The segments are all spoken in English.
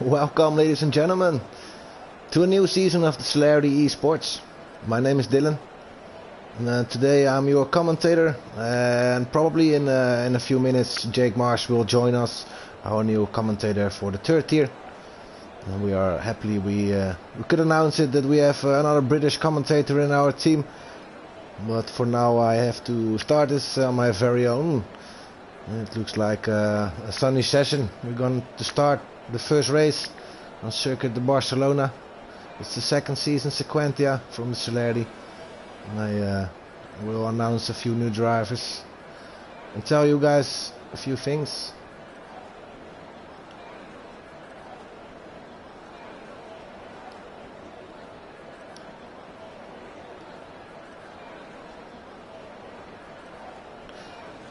Welcome, ladies and gentlemen, to a new season of the Celerity eSports. My name is Dylan, and today I'm your commentator, and probably in a few minutes Jake Marsh will join us, our new commentator for the third tier. And we are happily, we could announce it that we have another British commentator in our team, but for now I have to start this on my very own. It looks like a sunny session. We're going to start the first race on Circuit de Barcelona. It's the second season Sequentia from the Celerity. And I will announce a few new drivers and tell you guys a few things.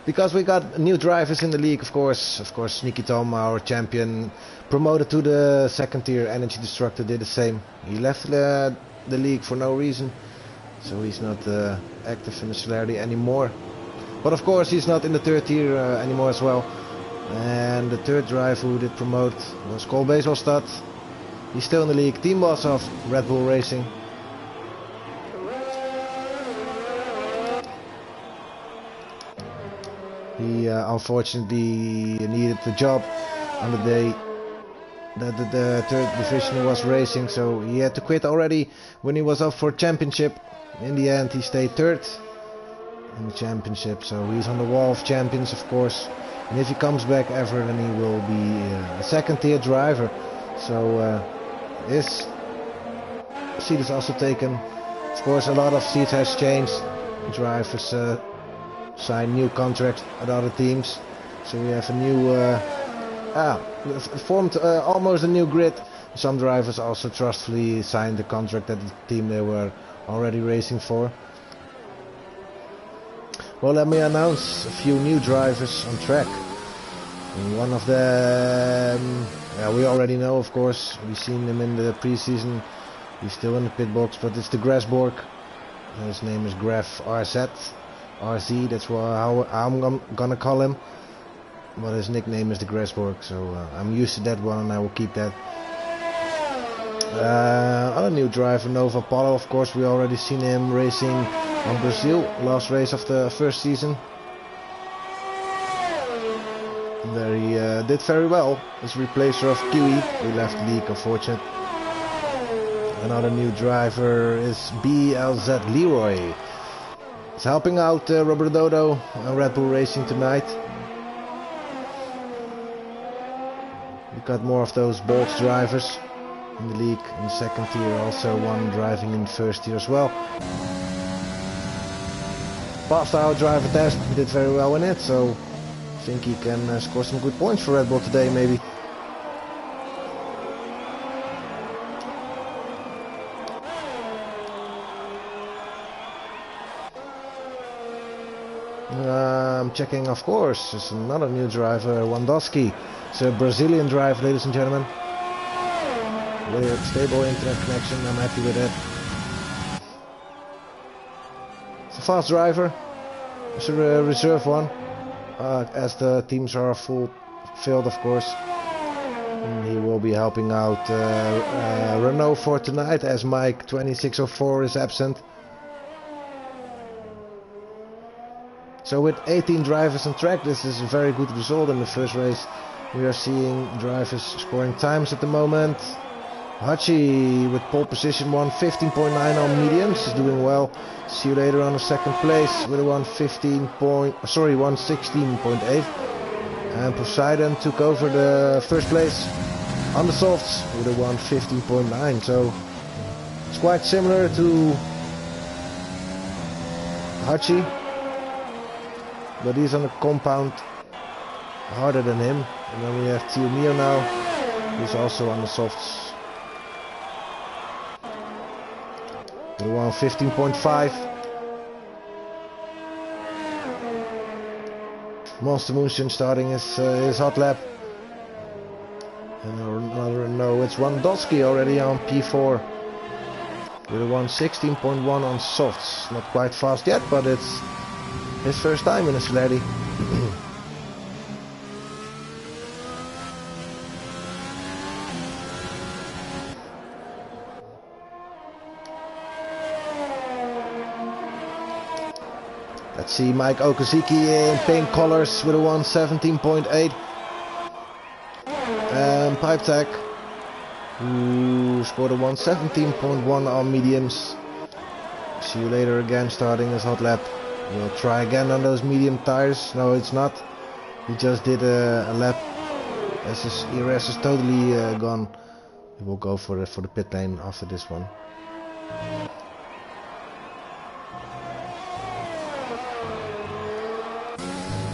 Because we got new drivers in the league, of course. Sneaky Tom, our champion, promoted to the second tier. Energy Destructor did the same. He left the league for no reason, so he's not active in the Celerity anymore. But of course, he's not in the third tier anymore as well. And the third driver who did promote was Cole Baselstad. He's still in the league. Team boss of Red Bull Racing. He unfortunately needed the job on the day that the third division was racing, so he had to quit already when he was up for championship. In the end, he stayed third in the championship, so he's on the wall of champions, of course. And if he comes back ever, then he will be a second tier driver. So his seat is also taken. Of course, a lot of seats has changed. Drivers sign new contracts at other teams, so we have a new formed almost a new grid. Some drivers also trustfully signed the contract at the team they were already racing for. Well, let me announce a few new drivers on track. And one of them, we already know, of course. We've seen him in the pre-season. He's still in the pit box, but it's the Grasborg. His name is Graf RZ, that's how I'm gonna call him, but his nickname is the Grasborg, so I'm used to that one and I will keep that. Other new driver, Nova Paulo, of course. We already seen him racing on Brazil, last race of the first season. There he did very well as replacer of Kiwi. He left the league, unfortunate. Another new driver is BLZ Leroy. He's helping out Robert Dodo and Red Bull Racing tonight. We got more of those Bolts drivers in the league in the second tier, also one driving in the first tier as well. Passed our driver test, he did very well in it, so I think he can score some good points for Red Bull today maybe. I'm checking, of course, there's another new driver, Wandowski. It's a Brazilian drive, ladies and gentlemen. With stable internet connection, I'm happy with it. It's a fast driver. It's a reserve one, as the teams are full filled, of course. And he will be helping out Renault for tonight, as Mike 2604 is absent. So with 18 drivers on track, this is a very good result in the first race. We are seeing drivers scoring times at the moment. Hachi with pole position 1:15.9 on mediums is doing well. See you later on the second place with a 1:16.8. And Poseidon took over the first place on the softs with a 1:15.9. So it's quite similar to Hachi, but he's on a compound harder than him. And then we have Tio Mio now, who's also on the softs. With a 1:15.5. Monster Moonshine starting his hot lap. And another, no, it's Wandowski already on P4. With a 1:16.1 on softs. Not quite fast yet, but it's his first time in a Celerity. See Mike Okazaki in pink colors with a 117.8. And Pipe Tech, who scored a 117.1 on mediums. See you later again, starting his hot lap. We'll try again on those medium tires. No, it's not. He just did a lap. As his ERS is totally gone. He will go for the pit lane after this one.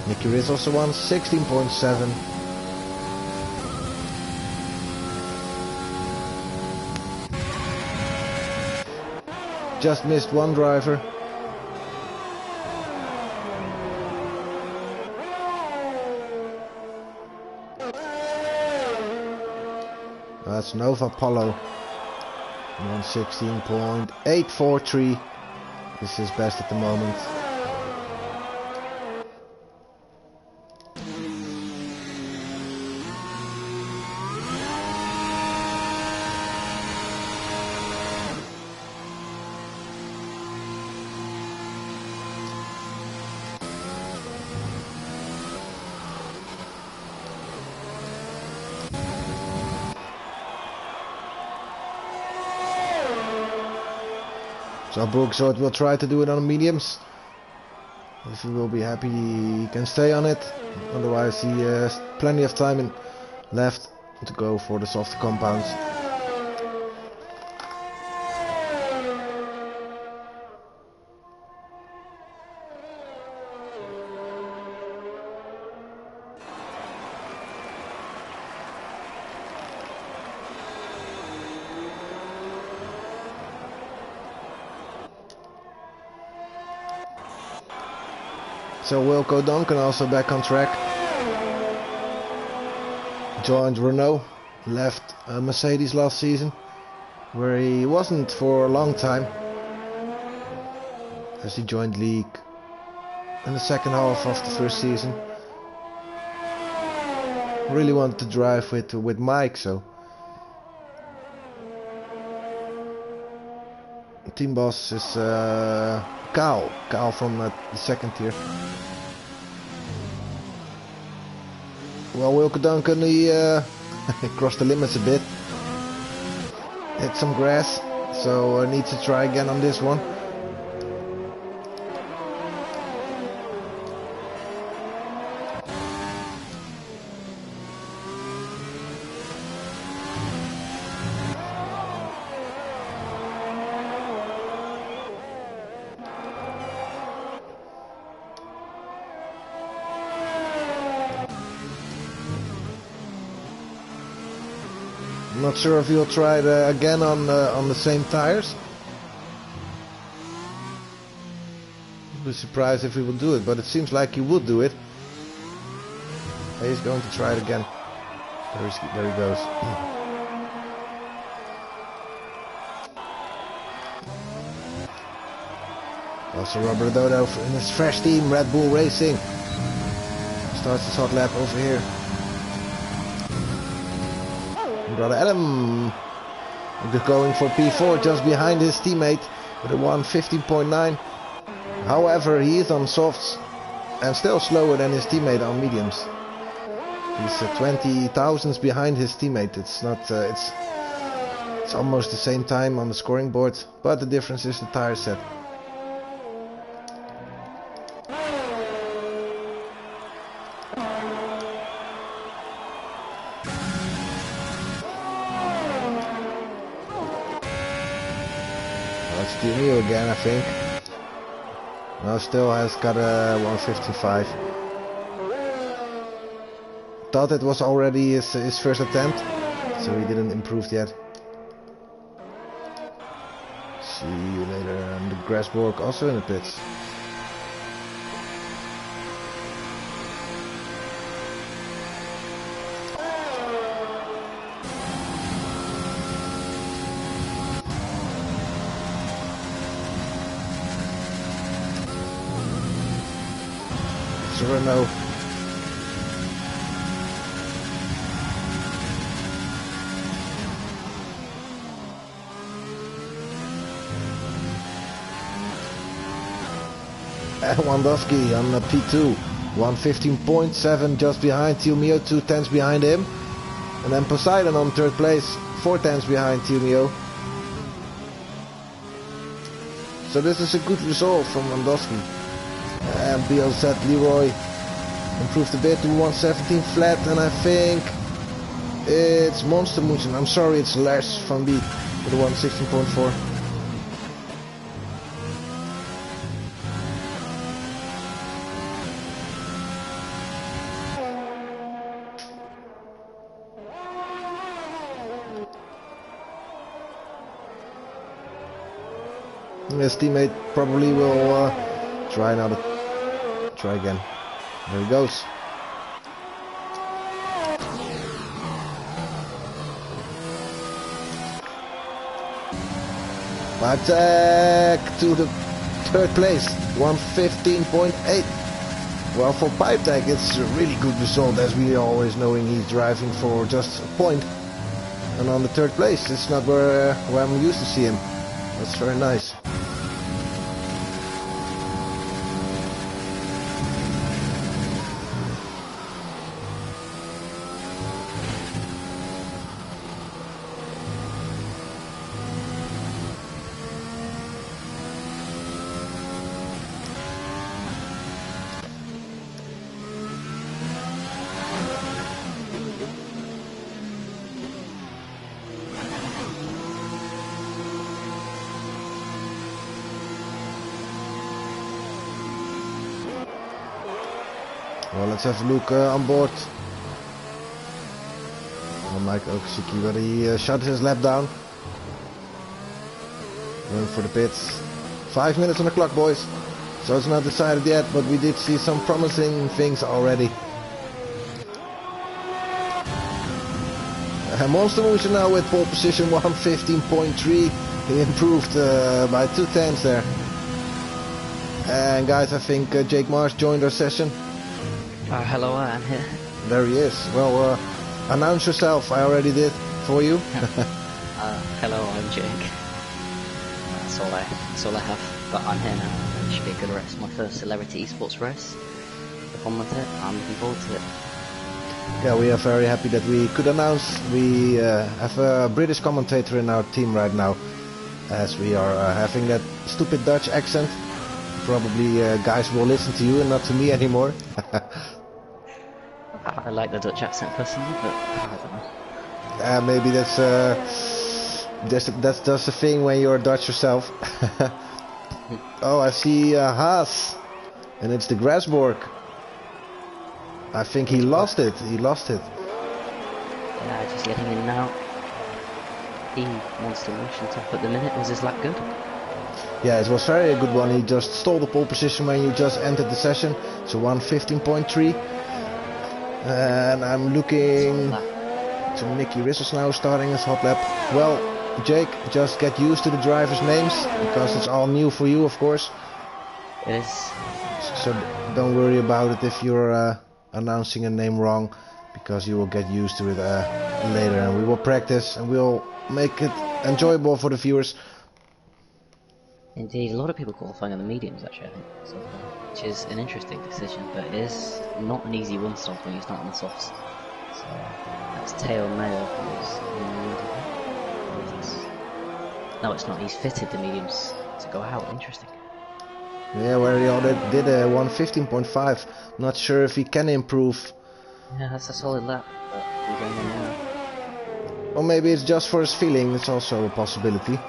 Nicky Riz also won 16.7. Just missed one driver. That's Nova Polo. 116.843. This is his best at the moment. So Brooksort will try to do it on mediums. If he will be happy, he can stay on it. Otherwise, he has plenty of time left to go for the softer compounds. So Wilco Duncan also back on track. Joined Renault, left Mercedes last season, where he wasn't for a long time, as he joined League in the second half of the first season. Really wanted to drive with Mike, so the team boss is Kyle from the second tier. Well, Wilco Duncan, he crossed the limits a bit. Hit some grass, so needs to try again on this one. I'm not sure if he'll try it again on the same tires. I'd be surprised if he will do it, but it seems like he would do it. He's going to try it again. There he goes. Also Robert Dodo in his fresh team, Red Bull Racing. Starts his hot lap over here. Brother Adam going for P4 just behind his teammate with a 115.9. However, he is on softs and still slower than his teammate on mediums. He's 20 thousandths behind his teammate. It's not. It's almost the same time on the scoring board, but the difference is the tire set. It's Dino again, I think. Now still has got a 155. Thought it was already his first attempt, so he didn't improve yet. See you later. And the Grassborg also in the pits. Renault. Wandowski on P2, 115.7 just behind Teo Mio, 2 tenths behind him. And then Poseidon on third place, 4 tenths behind Teo Mio. So this is a good result from Wandowski. And BLZ Leroy improved a bit to 117 flat, and I think it's Monster Motion. I'm sorry, it's Lars van Beek with a 116.4. His teammate probably will try again. There he goes. Pipe to the third place, 115.8. Well, for Pipe it's a really good result, as we always knowing he's driving for just a point. And on the third place, it's not where I'm used to see him. That's very nice. Well, let's have a look on board. Oh, Mike Okazaki, whether he shut his lap down. Going for the pits. 5 minutes on the clock, boys. So it's not decided yet, but we did see some promising things already. Monster Motion now with pole position, 115.3. He improved by 2 tenths there. And guys, I think Jake Marsh joined our session. Hello, I'm here. There he is. Well, announce yourself. I already did for you. Hello, I'm Jake. That's all I have. But I'm here now. It should be a good race. My first Celerity eSports race. Have fun with it. I'm looking forward to it. Yeah, we are very happy that we could announce we have a British commentator in our team right now, as we are having that stupid Dutch accent. Probably guys will listen to you and not to me anymore. I like the Dutch accent personally, but I don't know. Maybe that's the thing when you're Dutch yourself. Oh, I see Haas, and it's the Grasborg. I think he lost it. Yeah, just getting in now. He Monster Motion top at the minute. Was his lap good? Yeah, it was very a good one. He just stole the pole position when you just entered the session. So 115.3. And I'm looking to Nicky Rissels now starting his hot lap. Well, Jake, just get used to the drivers' names, because it's all new for you, of course. It is. So don't worry about it if you're announcing a name wrong, because you will get used to it later, and we will practice and we'll make it enjoyable for the viewers. Indeed, a lot of people qualifying on the mediums actually, I think, so far, which is an interesting decision, but it is not an easy one stop when you start on the softs. So that's Teo Mayo who's in the mediums. No, it's not. He's fitted the mediums to go out. Interesting. Yeah, where he already did a 115.5. Not sure if he can improve. Yeah, that's a solid lap, but we're going on now. Or maybe it's just for his feeling. It's also a possibility. Yeah.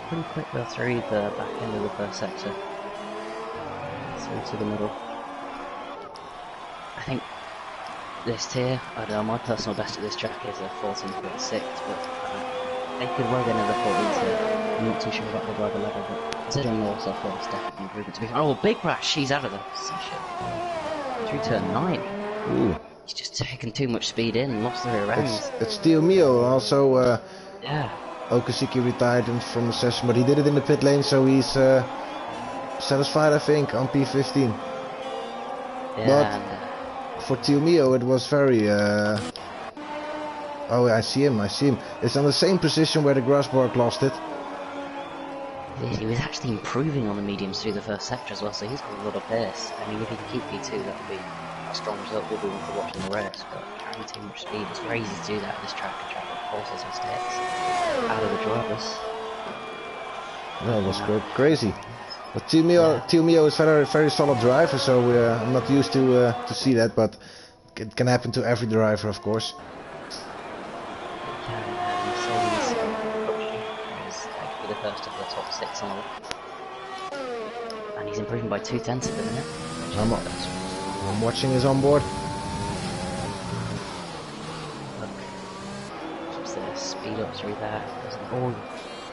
Pretty quick though through the back end of the first sector, through to the middle. I think this tier, I don't know, my personal best at this track is a 14.6, but they could well get another 14 tier. I'm not too sure about the driver level, but considering the also for it's definitely improvement to be. Oh, big crash! She's out of the session. Through turn 9. Ooh. He's just taken too much speed in and lost the rear ends. It's Teo Mio also. Yeah. Okazaki retired from the session, but he did it in the pit lane, so he's satisfied, I think, on P15. Yeah, but for Teo Mio, it was very... Oh, I see him. It's on the same position where the Grasborg lost it. He was actually improving on the mediums through the first sector as well, so he's got a lot of pace. I mean, if he can keep P2, that would be a strong result. We'll be one for watching the race, but carrying too much speed, it's very easy to do that at this track, a track that forces mistakes out of the drivers. No, it was crazy. But Teo is very solid driver, so I'm not used to see that, but it can happen to every driver, of course. Mercedes is the first of the top 6 on the left. And he's improving by 0.2 at the minute. I'm watching his onboard. Look, keeps the speed up through there.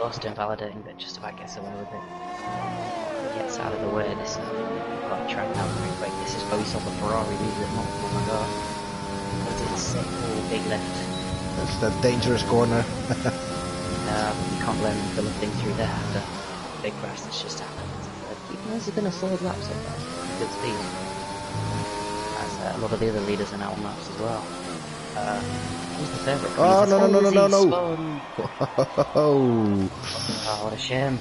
Lost invalidating, but just about gets away with it. Gets out of the way. This is quite a track now very quick. This is where we saw the Ferrari lose it not long ago. But it's sick, big left. That's that dangerous corner. You can't blame him for lifting through there after the big crash that's just happened. Even has been a solid lap so far. Good speed. As a lot of the other leaders are now on laps as well. Who's the favourite? Oh, no. Oh, what a shame.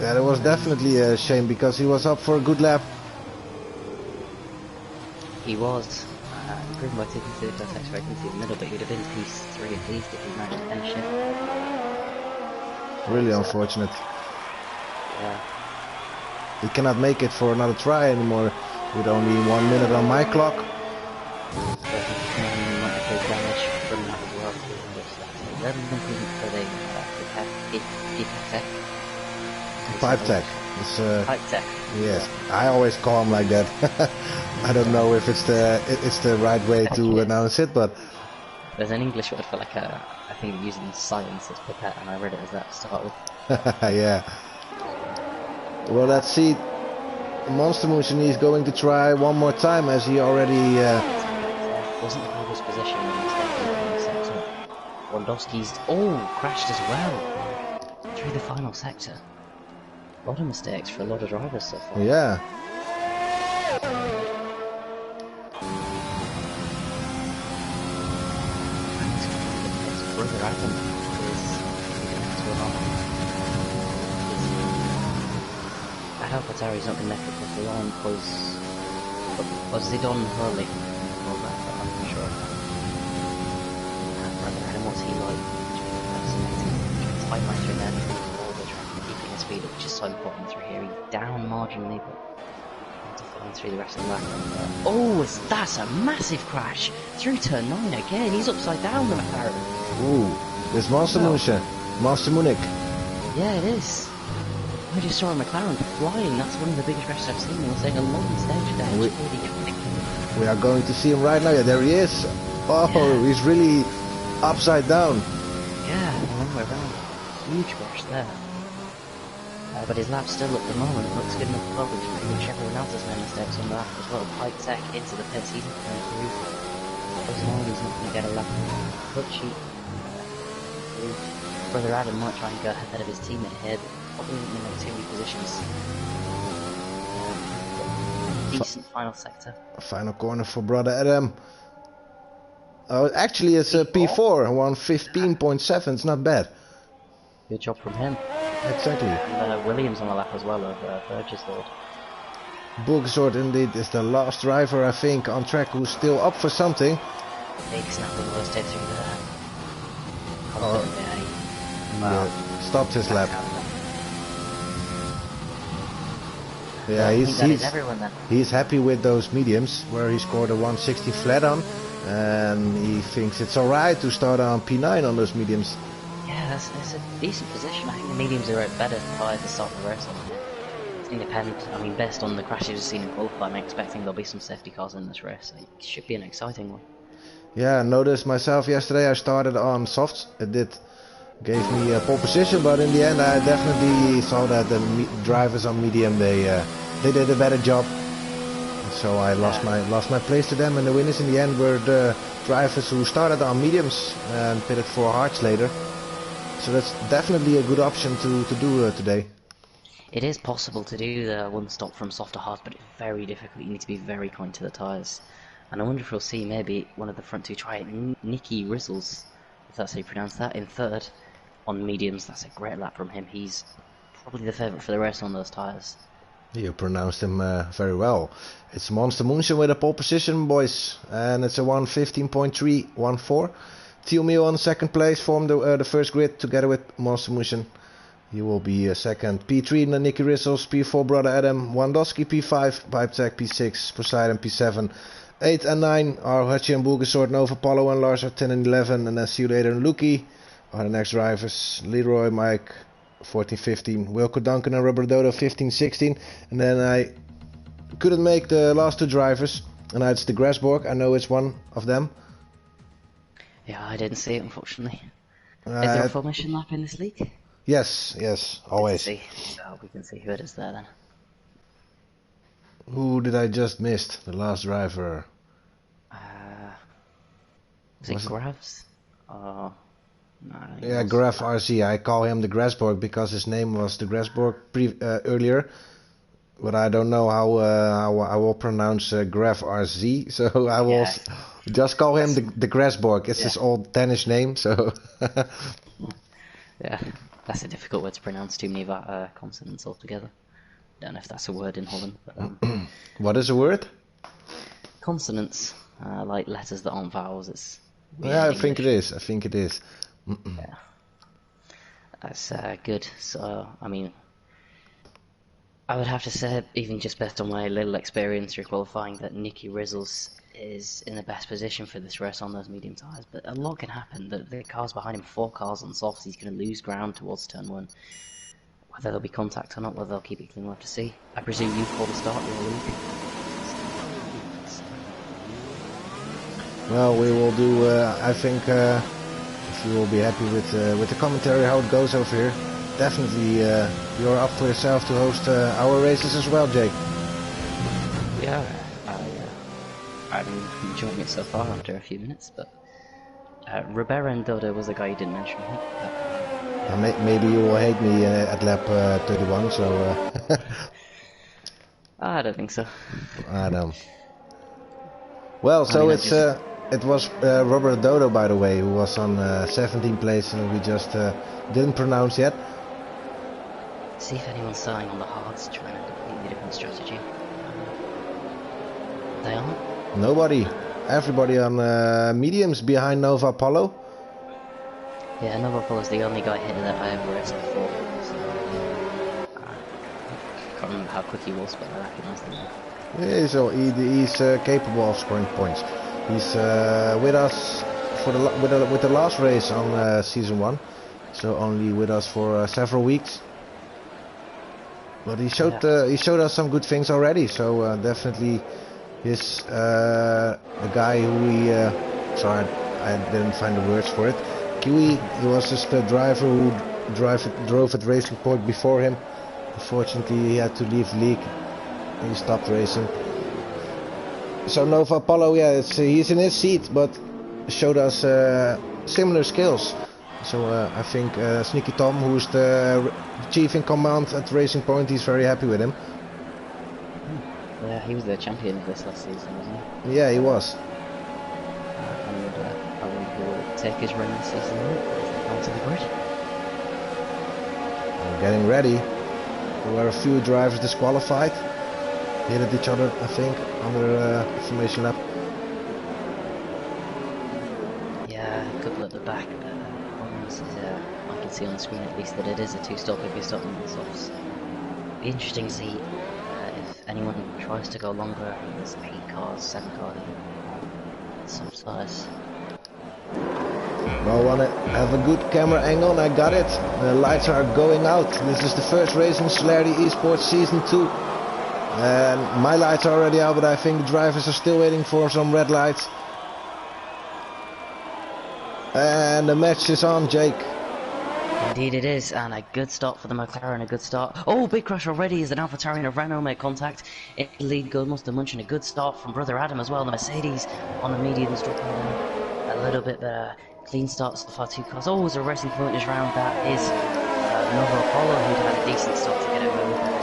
Yeah, that was definitely a shame because he was up for a good lap. He was. Improving by 2 the first sector, I can see the middle, but he would have been P3 at least if he managed to finish it. Really unfortunate. Yeah. He cannot make it for another try anymore with only 1 minute on my clock. Might have take damage from that as well. Then for the Pipe tech. It's pipe tech. Yes, I always call him like that. I don't know if it's the right way to announce it, but there's an English word for like I think they use it in science as pipette, and I read it as that to start with. Yeah. Well, let's see. Monster Motion is going to try one more time as he already wasn't the previous position when he was taking the sector. Wondowski's crashed as well through the final sector. A lot of mistakes for a lot of drivers so far. Yeah. Brother Adam is the next one on. I hope Atari's not going to make it across the line because was it on Hurley? I'm not sure. Brother Adam, what's he like? Fascinating. It's quite nice through there. All the track keeping his speed up, which is so important through here. He's down marginally, but flying through the rest of the lap. That's a massive crash through turn 9 again. He's upside down, the McLaren. Ooh, this Monster Motion, Monster Munich. Yeah, it is. I just saw a McLaren flying. That's one of the biggest crashes I've seen. It was like a long stage there. We are going to see him right now. Yeah, there he is. Oh, yeah. He's really upside down. Yeah, the long way around. Huge crash there. But his lap still at the moment looks good enough to well. Pretty much everyone else has made mistakes on that as well. Pipe tech into the pits. He's not going to improve. As long as he's not going to get a lap. But Brother Adam might try and go ahead of his teammate here, but probably not going to make too many positions. Decent final sector. Final corner for Brother Adam. Oh, actually it's a P4, 115.7. It's not bad. Good job from him. Exactly. And Williams on the lap as well of Burgesswold. Burgesswold indeed is the last driver, I think, on track who's still up for something. Big snap of the first hit through there. Stopped his lap. Yeah, he's happy with those mediums where he scored a 160 flat on, and he thinks it's alright to start on P9 on those mediums. Yeah, that's a decent position. I think the mediums are better to start the race on. It's independent. I mean, based on the crashes we've seen in qualifying, I'm expecting there'll be some safety cars in this race. It should be an exciting one. Yeah, I noticed myself yesterday. I started on softs. It gave me a pole position, but in the end, I definitely saw that the drivers on medium they did a better job. So I lost my place to them, and the winners in the end were the drivers who started on mediums and pitted for hards later. So that's definitely a good option to do today. It is possible to do the one stop from soft to hard, but it's very difficult. You need to be very kind to the tyres. And I wonder if we'll see maybe one of the front two try it. Nicky Rizzles, if that's how you pronounce that, in third. on mediums. That's a great lap from him. He's probably the favourite for the race on those tyres. You pronounced him very well. It's Monster Munchen with a pole position, boys, and it's a 1:15.314. Tio Mio on second place, formed the first grid together with Monster Munchen. He will be second. P3, Nicky Rissels. P4, Brother Adam. Wandowski, P5. Pipetech, P6. Poseidon, P7. 8 and 9 are Hachi and Bulgasort, Nova, Apollo and Lars are 10 and 11. And then See You Later and Luki are the next drivers. Leroy, Mike, 14-15. Wilco Duncan and Rubber Dodo, 15-16. And then I couldn't make the last two drivers. And now it's the Grassborg. I know it's one of them. Yeah, I didn't see it, unfortunately. Is there a formation lap in this league? Yes, always. So we can see who it is there then. Who did I just miss? The last driver. Was it Gravs? Oh, no. Yeah, Graf RC. I call him the Grassborg because his name was the Grassborg earlier. But I don't know how I will pronounce Graf RC, so I will just call him the Grassborg. It's his old Danish name, so. Yeah. That's a difficult word to pronounce, too many consonants altogether. Don't know if that's a word in Holland. But, what is a word? Consonants, like letters that aren't vowels. It's I think it is. Yeah. That's good. So, I mean, I would have to say, even just based on my little experience through qualifying, that Nicky Rizzles is in the best position for this race on those medium tyres, but a lot can happen. The cars behind him, 4 cars on softs, he's going to lose ground towards turn 1. Whether there'll be contact or not, whether they'll keep it clean, we'll have to see. I presume you call the start of the league? Well, we will do, I think, if you will be happy with the commentary, how it goes over here. Definitely, you're up for yourself to host our races as well, Jake. Yeah, I'm enjoying it so far after a few minutes, but Ribera and Dodo was the guy you didn't mention. Maybe you will hate me at lap 31, so... I don't think so. I know. Well, so it was Robert Dodo, by the way, who was on 17th place, and we just didn't pronounce yet. See if anyone's starting on the hards, trying a completely different strategy. They aren't? Nobody. Everybody on mediums behind Nova Apollo. Yeah, Nova Apollo's the only guy here that I ever raced before. So, I can't remember how quick he was, but I recognise the name. Yeah, he's capable of scoring points. He's with us for with the last race on season 1, so only with us for several weeks. But he showed us some good things already. So definitely. He's the guy who we sorry, I didn't find the words for it. Kiwi, he was just the driver who drove at Racing Point before him. Unfortunately, he had to leave the league. He stopped racing. So Nova Apollo, yeah, he's in his seat, but showed us similar skills. So I think Sneaky Tom, who's the chief in command at Racing Point, he's very happy with him. Yeah, he was the champion of this last season, wasn't he? Yeah, he was. I wonder who will take his reign this season onto the grid. We're getting ready. There were a few drivers disqualified. Hit at each other, I think, under formation lap. Yeah, a couple at the back, but I can see on the screen at least that it is a 2-stop if you're stopping on the softs. Be interesting to see if anyone tries to go longer. I think there's 8 cars, 7 cars on soft size. Well, I want to have a good camera angle, and I got it. The lights are going out. This is the first race in Celerity eSports Season 2. And my lights are already out, but I think the drivers are still waiting for some red lights. And the match is on, Jake. Indeed it is, and a good start for the McLaren, a good start. Oh, big crash already as an AlphaTauri and a Renault make contact. In the lead, goal must have munched a good start from Brother Adam as well. The Mercedes on the mediums dropping down a little bit better. Clean start so far, 2 cars. Oh, there's a racing footage round. That is Nova Apollo, who'd had a decent start to get away with it.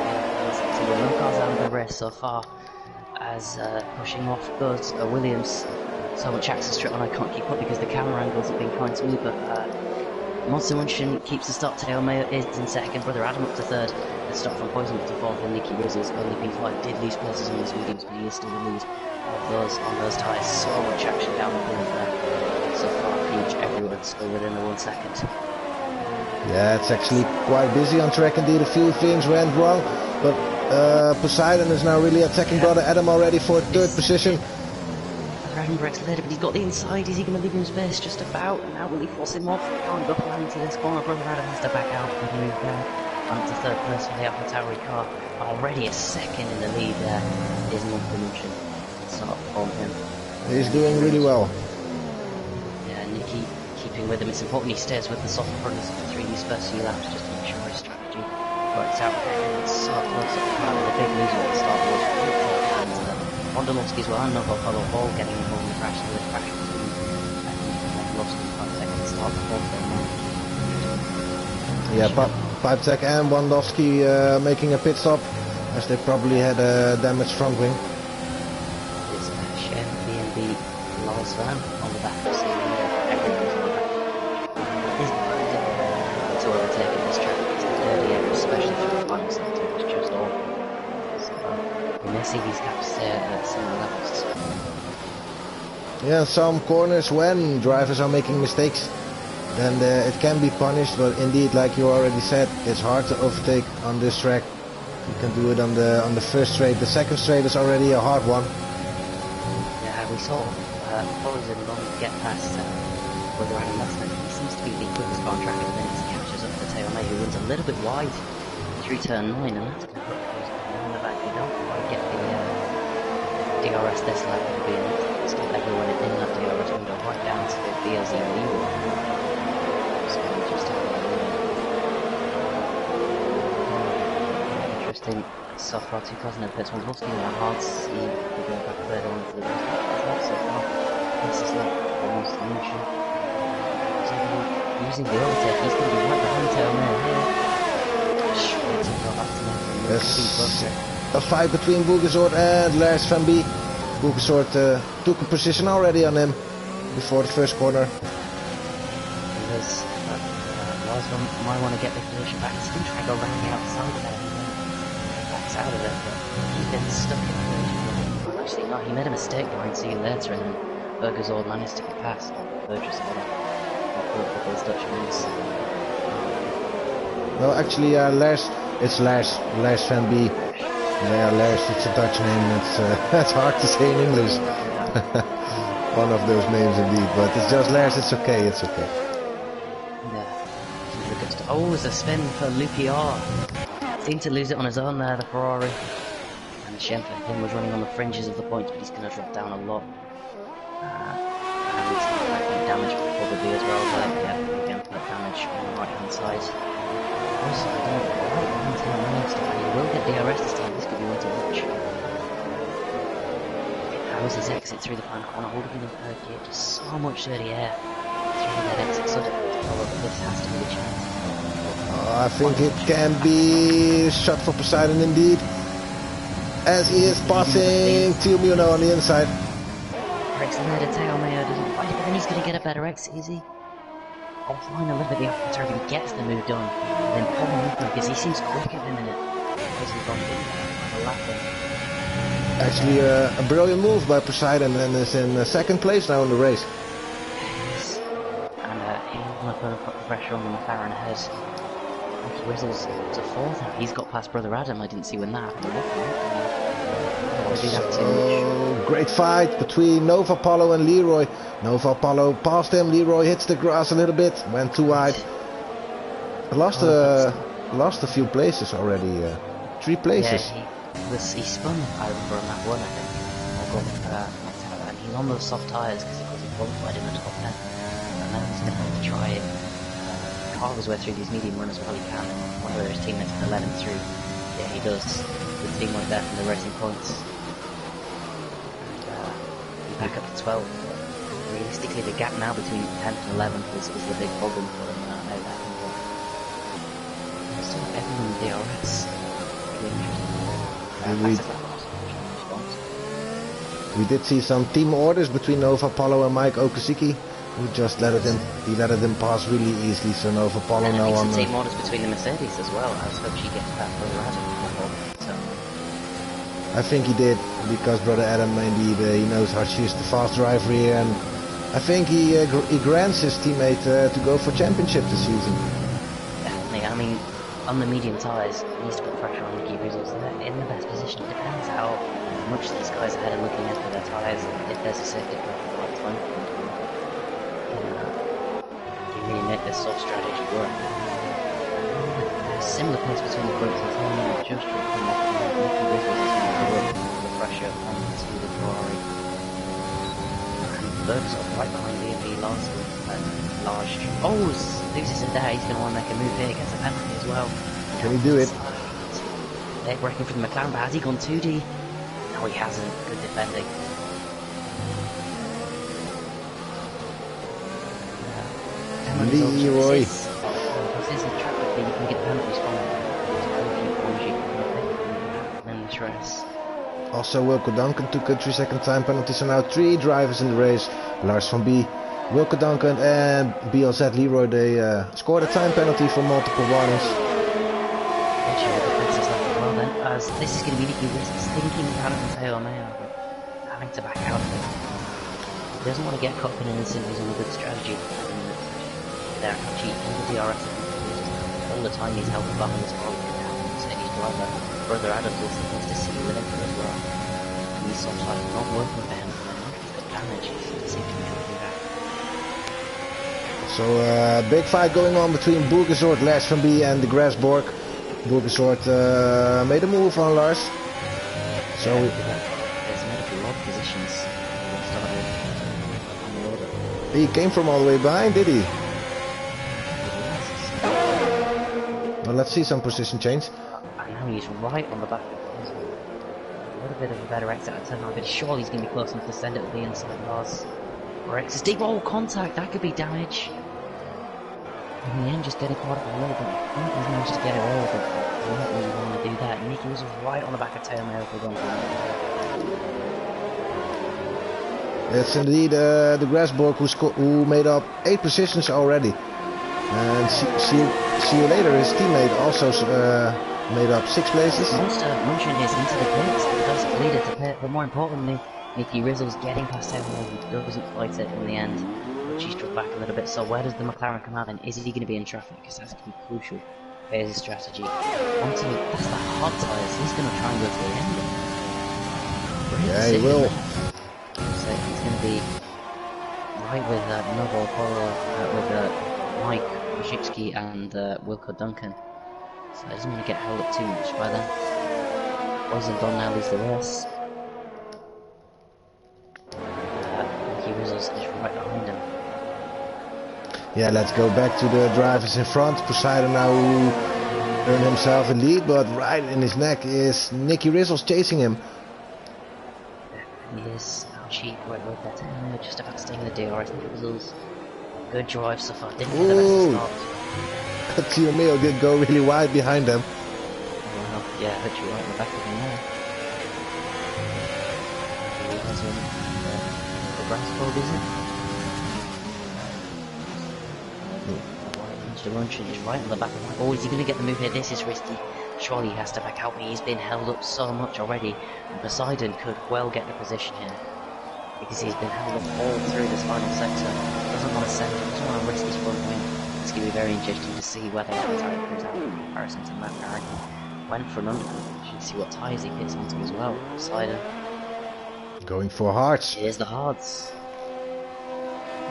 So no cars out of the race so far, as pushing off goes Williams. So much access straight on, I can't keep up because the camera angles have been kind to me, but Monster Munchen keeps the start. Teo Mayo is in second. Brother Adam up to third. The stop from Poison up to fourth. And Nicky Rizzles only P5 did lose places on these mediums, but he is still the lead on those tyres. So much action down the corner there. So far, huge everywhere. Still within the 1 second. Yeah, it's actually quite busy on track indeed. A few things went wrong, but Poseidon is now really attacking Brother Adam already for third position. Adam breaks later, but he's got the inside. Is he going to leave him space? Just about. And now will he force him off? Can't go flying into this corner. Brother Adam has to back out and move there. And to third place for the AlphaTauri car. Already a second in the lead there is Monster Munchen. It's not on him. He's doing really well. Yeah, Nicky keeping with him. It's important he stays with the soft runners for these first few laps just to make sure his strategy works out. It's so close up front. The big loser at the start was Wondolowski as well, and Novo Polo all getting involved in the crash. So the crash between Wondolowski and 5 seconds start the fourth there. Yeah, 5 Tech and Wondolowski making a pit stop as they probably had a damaged front wing. It's Shem, B&B, Lars Van on the back of the everyone's on the back. It's difficult to overtake in this track. It's the dirty area, especially through the final sector, it's just awful. We may see these gaps stay at similar levels as well. Yeah, some corners when drivers are making mistakes, then it can be punished, but indeed, like you already said, it's hard to overtake on this track. You can do it on the first straight. The second straight is already a hard one. Yeah, we saw Poison get past Brother Adam last night. He seems to be the quickest car on track at the minute. He catches up to Teo May, who runs a little bit wide through turn 9, and that's going to put Poison on the back. They don't quite get the DRS this lap to be in it. Still everyone in that DRS window right down to the BLZ Leroy. So just interesting. So far 2000 pits. Wondolowski and hard to see we're going back further on to the rest. So far this is like almost the Munchen. So using the overtake, he's going to be right behind Teo Mayo here. Straight to go back to him. Yes. A fight between Boegezord and Lars van Bie. Boegezord took a position already on him before the first corner. Because Lars might want to get the position back. He's going to try to go around the outside of it. He backs out of it, but he's been stuck in the position. Actually, no, he made a mistake behind seeing later, and then Boegezord managed to get past. Burgess or whatever. Those Dutchmen's. No, actually, it's Lars van Bie. Yeah, Lars, it's a Dutch name. It's hard to say in English. One of those names indeed, but it's just Lars. It's okay. It's okay. Yeah. Oh, it's a spin for Lupiar. Seemed to lose it on his own there, the Ferrari. And the shame for him was running on the fringes of the points, but he's going to drop down a lot. And I think damage probably as well, but yeah, again, put damage on the right hand side. Also, I don't quite want to know stuff. He will get DRS this time. This could be one to watch. How's his exit through the final corner? Holding in third gear. Just so much dirty air through that exit. So this has to be the chance. I think it can be a shot for Poseidon indeed. As he is passing Teo Muno on the inside. Breaks the lead. Teo Mayo doesn't find it, but then he's going to get a better exit, is he? Offline a little bit the operator if he gets the move done, and then pull him up because he seems quick at the minute. Actually, a brilliant move by Poseidon, and is in second place now in the race. Yes. And he's going to put the pressure on the McLaren ahead. Nicky Rizzles to fourth now. He's got past Brother Adam. I didn't see when that happened. Great fight between Nova Apollo and Leroy. Nova Apollo passed him. Leroy hits the grass a little bit. Went too wide. Lost a few places already. 3 places. Yeah, he spun, I remember, on that one, I think. And he's on those soft tyres because he qualified in the top 10. And now he's going to have to try and carve his way through these medium runners as well he can. And one of his teammates can let him through. Yeah, he does. Good teamwork there from the racing points. Back up to 12. But realistically, the gap now between 10th and 11th is the big problem for them now. So everyone in DRS. We did see some team orders between Nova Apollo and Mike Okazaki. He just let it in. He let it in pass really easily, so no for Paulo And it now makes on. it take models between the Mercedes as well. I just hope she gets that further out of the so. I think he did, because brother Adam indeed he knows how to use the fast driver here, and I think he grants his teammate to go for championship this season. Definitely. I mean, on the medium tyres, he needs to put pressure on Nicky Rizos. They're in the best position. It depends how much these guys are ahead and looking after their tyres. If there's a safety car for the right time, you really make this soft strategy work. Similar pace between the groups and tail, just from Nicky Rizos is going to work the pressure onto the Ferrari. Berg's right behind B&B last large. Oh, loses it there. He's going to want to make a move here. Gets a penalty as well. Can he do it? They're breaking from the McLaren, but has he gone 2D? No, he hasn't. Good defending. Leroy. This is a track that you can get penalties from. And the stress. Also, Wilco Duncan took a 3-second time penalty, so now 3 drivers in the race. Lars van B, Wilco Duncan and BLZ Leroy, they scored a time penalty for multiple warnings. Well then, as this is going to be Nicky Rizos thinking about it until now, but having to back out of it. He doesn't want to get caught up in an incident. He's on a good strategy. There, actually, in the DRS, all the time he's held behind this car with the Mercedes driver. Brother Adams also wants to see with it as well. And he's sort of like not working for him, and he's got damage. He seems to be doing that. So, big fight going on between Burgersort, Lars van B and the Grasborg. Burgersort made a move on Lars. So yeah, there's made a lot of positions. He came from all the way behind, did he? Well, let's see some position change. And now he's right on the back of it. A little bit of a better exit at turn 9, but surely he's going to be close enough to send it to the inside Lars. Rex is deep roll contact, that could be damage. In the end, just getting caught up a little bit. I think he's managed to get it all, but I don't really want to do that. Nicky was right on the back of tail now for going It's indeed the Grasborg who made up 8 positions already. And see you later, his teammate also made up 6 places. Monster munching is into the pits, but doesn't lead it to pit. But more importantly, Nicky Rizos getting past tail now. He doesn't fight it in the end. But she's dropped back a little bit. So where does the McLaren come out then? Is he going to be in traffic? Because that's going to be crucial. There's his strategy. That's the hard tyres. He's going to try and go to the end. Yeah, he will. So he's going to be right with Novo Polo, with Mike Krzyzewski and Wilco Duncan. So he doesn't want to get held up too much by them. Poison Don now leads the race. Nicky Rizos is right behind him. Yeah, let's go back to the drivers in front. Poseidon now earned himself the lead, but right in his neck is Nicky Rizos chasing him. He is cheap right with that tail, just about to stay in the DRS. Nicky Rizos. Good drive so far, didn't get the best start. Tio Mio did go really wide behind them. Well, yeah, hit you right in the back of him there. The Grasborg, is it? Mr. Munchin is right on the back of him. Oh, is he going to get the move here? This is risky. Surely he has to back out, but he's been held up so much already. And Poseidon could well get the position here. Because he's been held up all through this final sector. Doesn't want to send him, doesn't want to risk his front wing. It's going to be very interesting to see where the appetite comes out in comparison to Matt Garrick. Went for an undercut. You see what tyres he hits onto as well. Poseidon. Going for hards. Here's the hards.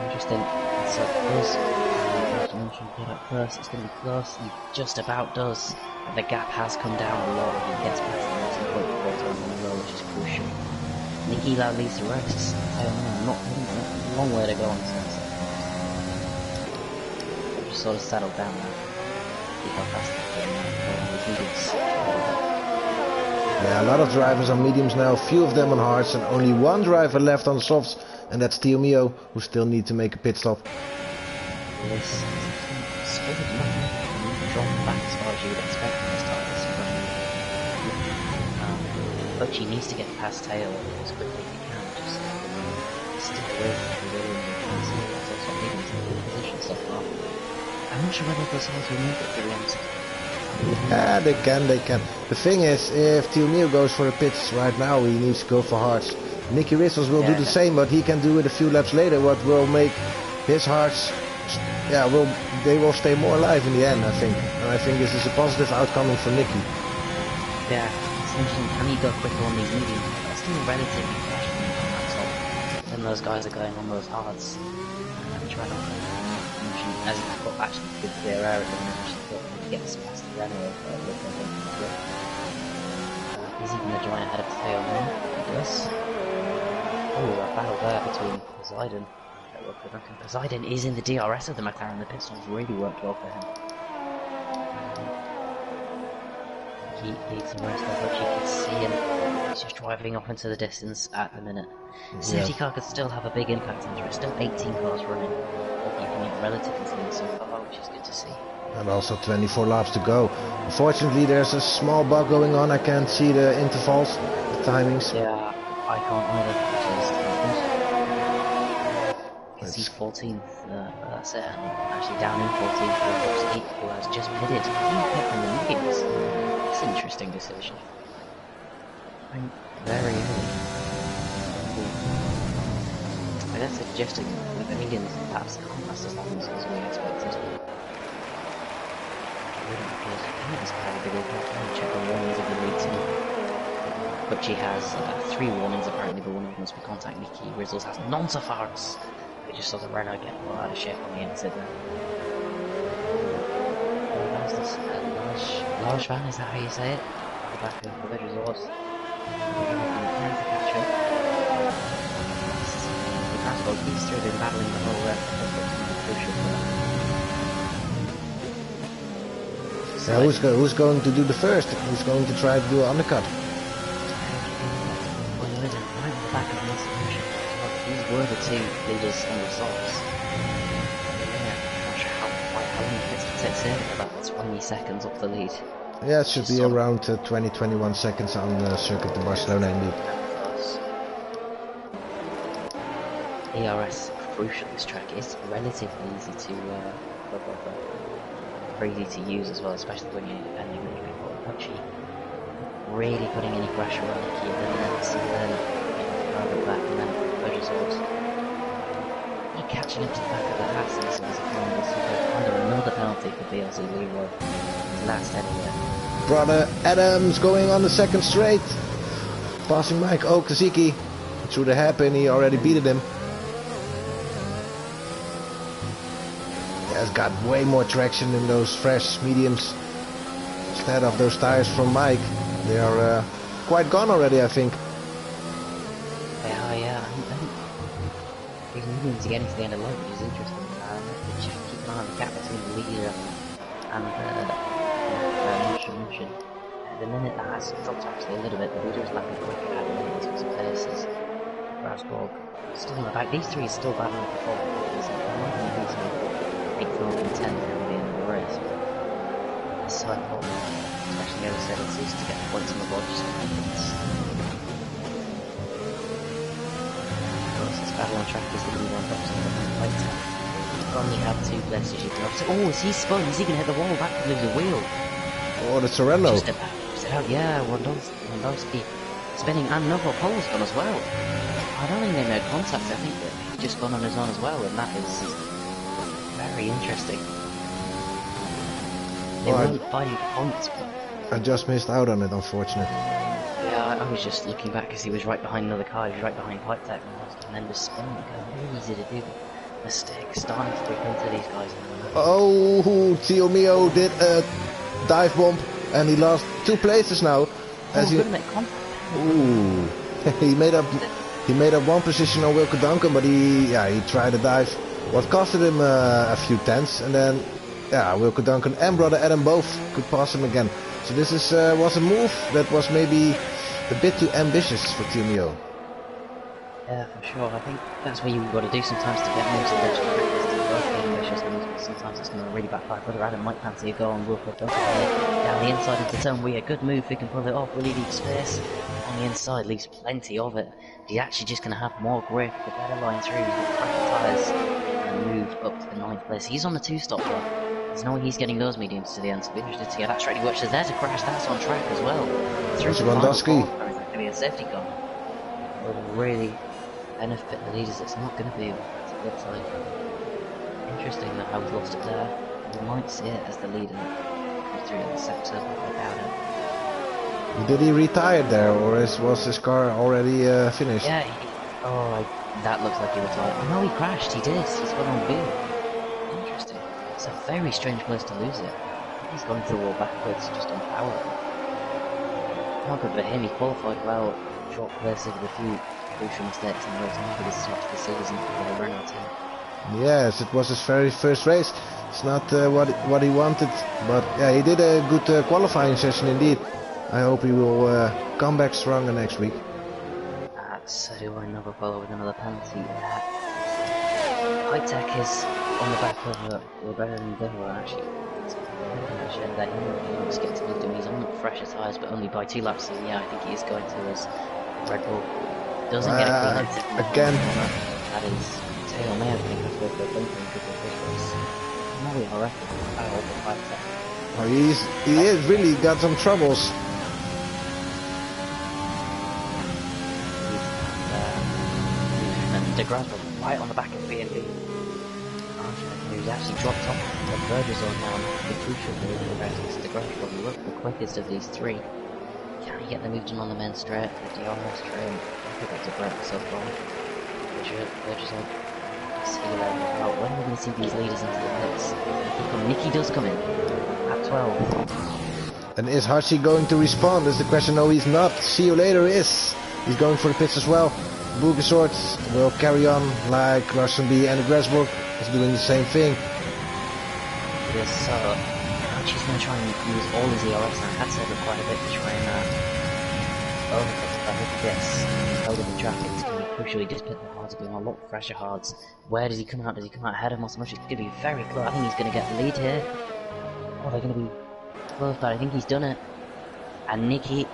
Interesting. It's so close. Get up first. It's going to be close. He just about does. But the gap has come down a lot. He gets past the racing point before turning in the row, which is crucial. Nicky now leads the race. I don't know, not a long way to go on this one. Just sort of settled down now. See how fast they go now. Yeah, a lot of drivers on mediums now, few of them on hards, and only one driver left on the softs, and that's Tio Mio, who still need to make a pit stop. Yes, sort of drop back as far as you would expect from this type of but she needs to get past tail as quickly as he can, just stick with the wheel and the so far. I'm not sure whether those sides will make it, to be honest. Yeah, they can. The thing is, if Teal Neo goes for a pits right now, he needs to go for hards. Nicky Whistles will do the same, but he can do it a few laps later, what will make his hards, they will stay more alive in the end, I think. And I think this is a positive outcome for Nicky. Yeah, it's interesting. Can he go quicker on these mediums? That's still relatively fresh on that top. Then those guys are going on those hards. Trying to as I've got actually good clear air at the moment, he gets past the Renault. Is he going to join ahead of Theo now? He does. Oh, a battle there between Poseidon and Wilco Duncan. Poseidon is in the DRS of the McLaren. The pit stops really worked well for him. He needs some rest there, but you can see him. He's just driving off into the distance at the minute. Safety car could still have a big impact on it. Still 18 cars running, keeping it relatively clean so far, which is good to see. And also 24 laps to go. Unfortunately, there's a small bug going on. I can't see the intervals, the timings. Yeah, I can't either, which is good. You can see 14th, that's it, and actually down in 14th for Steve, who has just pitted. He pit from the mediums. It's an interesting decision. Very early. I guess suggesting that the mediums perhaps aren't as fast as we expected. I think it's quite a big impact. I'm going to check the warnings of the lead team. But she has 3 warnings apparently, but one of them must be contact. Nicky Rizzles has none so far. We just saw the Renault get well out of shape on the exit there. How's this? Large van, is that how you say it? At the back of the red resource. He's still been battling the whole who's going to do the first? Who's going to try to do an undercut? Well, right at the back of the institution. These were the 2 leaders on the softs. I'm not sure how long it gets to take Celerity, about 20 seconds off the lead. Yeah, it should be around 20-21 seconds on the circuit to Barcelona indeed. ERS crucial. This track is relatively easy to very easy to use as well, especially when you're depending on your people. Punchy, really putting any pressure on the key, and then Celerity further back, and then Pleasure Swords. You're catching up to the back of the Haas, and this was a under another penalty for BLC Leroy. Last anyway. Brother Adams going on the second straight, passing Mike Okazaki through the hairpin. He already beated him. Has got way more traction in those fresh mediums instead of those tires from Mike. They are quite gone already, I think. They are, yeah. I think these mediums are getting to the end of the line, which is interesting. Just keep an eye on the gap between the leader and Mission. At the minute that has dropped actually a little bit. The leader is lapping quicker at the minute. He's got some paces. Rasborg still in the back. These 3 are still battling for 4. I think 8th and 10th at the end of the race. It's so important, especially over Celerity, to get the points on the board just for confidence. Of course, this battle on track is going to be one box on the later. You only have 2 places you can offset. Oh, is he spun? Is he going to hit the wall? That could lose a wheel. Oh, the Sorello. Just about, yeah, Wondowski spinning, and another pole's gone as well. I don't think they made contact. I think that he's just gone on his own as well, and that is very interesting. They weren't fighting points, but I just missed out on it, unfortunately. yeah, I was just looking back because he was right behind another car. He was right behind Pipe Tech, and then just spinning. Very easy to do. Mistake starting to creep into these guys. Oh, Tio Mio did a dive bomb, and he lost 2 places now. As he make contact. Ooh, he made up 1 position on Wilco Duncan, but he tried a dive. What costed him a few tenths, and then Wilco Duncan and Brother Adam both could pass him again. So this was a move that was maybe a bit too ambitious for Tio Mio. Yeah, for sure. I think that's what you've got to do sometimes to get more to the practice to both be ambitious, and sometimes it's going to really backfire. Brother Adam might fancy a goal on Wilco Duncan down the inside into turn. A good move. We can pull it off. Will he leave space on the inside? Leaves plenty of it. He's actually just going to have more grip, the better line through. He's got fresh tyres. and moved up to the 9th place. He's on the 2-stop there. There's no way he's getting those mediums to the end, so we'll be interested to see how that strategy works. There's a crash, that's on track as well. Through the final corner, is that going to be a safety car? It will really benefit the leaders. It's not going to be, it looks like. Interesting that how he's lost it there. We might see it as the leader comes through the sector, but I doubt it. Did he retire there, or was his car already finished? Yeah, that looks like he retired. Oh no, he crashed, he did. He's gone on wheel. Interesting. It's a very strange place to lose it. He's going through the wall backwards, just on power. Not good for him, he qualified well, short place with a few crucial mistakes in the race, and this start to the season for Renault team. Yes, it was his very first race. It's not what he wanted, but yeah, he did a good qualifying session indeed. I hope he will come back stronger next week. So do I another follow with another penalty. High Tech is on the back of Roberto and Devil actually. That he wants to get to lead him. He's on fresher tyres, but only by 2 laps. So yeah, I think he is going to as Red Bull doesn't get a clean again. That is tail may have been a good race. No, we are right. Oh, he is really got some troubles. De Grasse right on the back of BNB. He's actually dropped off the Verger zone now. The crucial move for the rest. De Grasse will look the quickest of these 3. Can he get the moved in on the men's straight? 50 on the straight. I think it's a break so far. Verger zone. When are we going to see these leaders into the pits? Nicky does come in at 12. And is Hachi going to respond? Is the question. No, he's not. See you later is. He's going for the pits as well. Bugesort will carry on like Larsen B and Grasburg is doing the same thing. Yes, so Hachi's going to try and use all his ERS and I had said quite a bit to try and overtake. I hope he gets held in the traffic. It's going to be crucial. He just pit the hards, being a lot fresher hards. Where does he come out? Does he come out ahead of Monster Mush? It's going to be very close. I think he's going to get the lead here. Oh, they're going to be close, but I think he's done it. And Nicky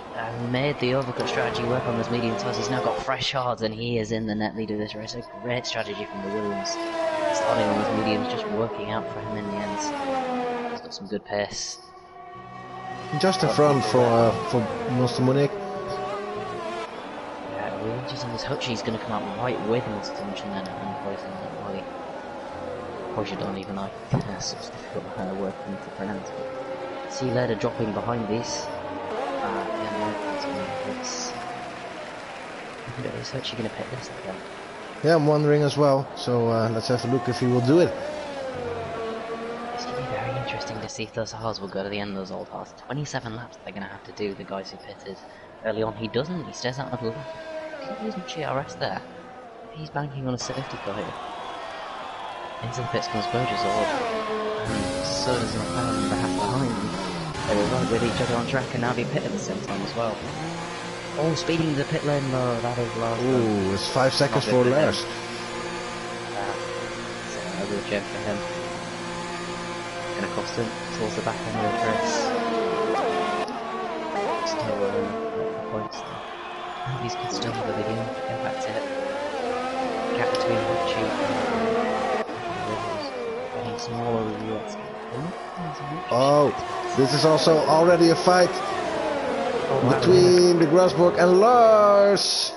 made the overcut strategy work on those medium tyres. He's now got fresh hards and he is in the net lead of this race. A great strategy from the Williams. Starting on those mediums, just working out for him in the end. He's got some good pace. Just in front for Monster Munich. Yeah, we're just on this Hutchie's going to come out right with Monster Munich and then poison that body. Poison don't even know. It's such a difficult word for me to pronounce. See Leda dropping behind these. Is Hutchie going to pick this again? Yeah, I'm wondering as well. So let's have a look if he will do it. It's going to be very interesting to see if those hards will go to the end of those old hards. 27 laps they're going to have to do, the guys who pitted early on. He doesn't, he stays out of the lap. He use much ERS there. He's banking on a safety car here. Into the pits comes Bergersord. And so does McLaren in the half behind him. They were right with each other on track and now they pit at the same time as well. Oh, speeding the pit lane though, that is Lars. Ooh, it's 5 seconds for Lars. So a real joke for him. Gonna cost him towards the back end of the race. Still the points though. He's good still for the game, get back to it. Gap between Hutchie and getting smaller with the US. Oh, this is also already a fight between the Grasburg and Lars.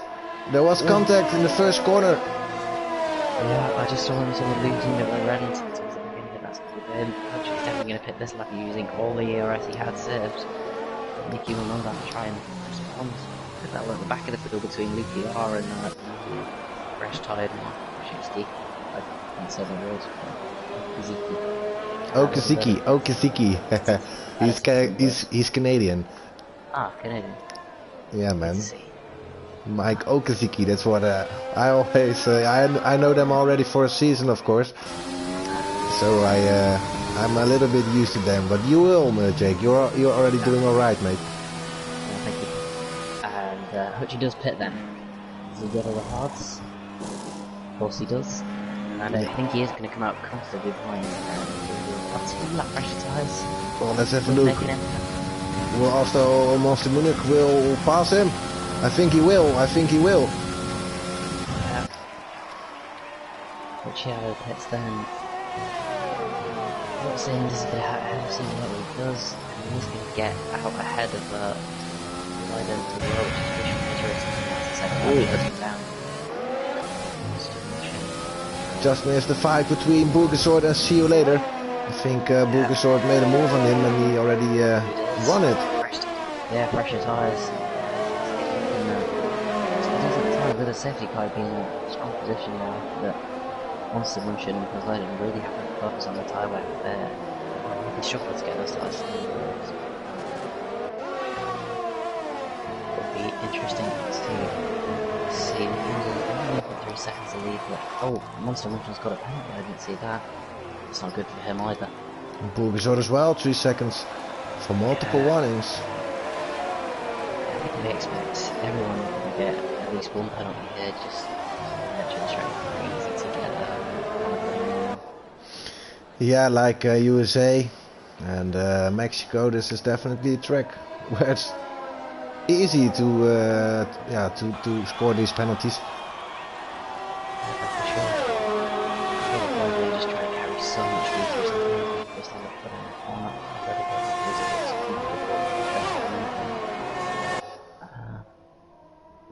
There was contact in the first corner. Yeah, I just saw him sort of losing the red into the beginning of that split. Hutchie's definitely going to pick this lap using all the ERS he had saved. Nicky will know that and try and respond. That were at the back of the field between Luke R and Fresh Tide and Shifty. I said the words. Okaziki. He's Canadian. Ah, Canadian. Yeah, man. Mike Okaziki, that's what I always say. I know them already for a season, of course. So I'm a little bit used to them. But you will, Jake. You're already doing all right, mate. Yeah, thank you. And Hutchie does pit then. Does he get all the hards? Of course he does. And I think he is going to come out comfortably behind. What's he like pressure tyres? Well, let's have a look. Will also Monster Munich will pass him? I think he will. which out of the pits then. I'm not saying this is going to have seen what he does, and he's going to get out ahead of Biden as well, which is pretty interesting. As I said, he doesn't down. Just missed the fight between Bulgasort and See You Later. I think Bulgasort made a move on him and he already won it. Pressure tyres. So it doesn't sound with a safety car being in a strong position now, but Monster Munchen and Poseidon really have to focus on the tyre wear there. They struggle to get those tyres. It'll be interesting to see. Only got 3 seconds to lead, but Monster Munchen's got a penalty. I didn't see that. It's not good for him either. Bulgasort as well, 3 seconds for multiple warnings. I think we expect everyone to get at least one penalty here, just easy to get one of them. Yeah, like USA and Mexico, this is definitely a track where it's easy to score these penalties.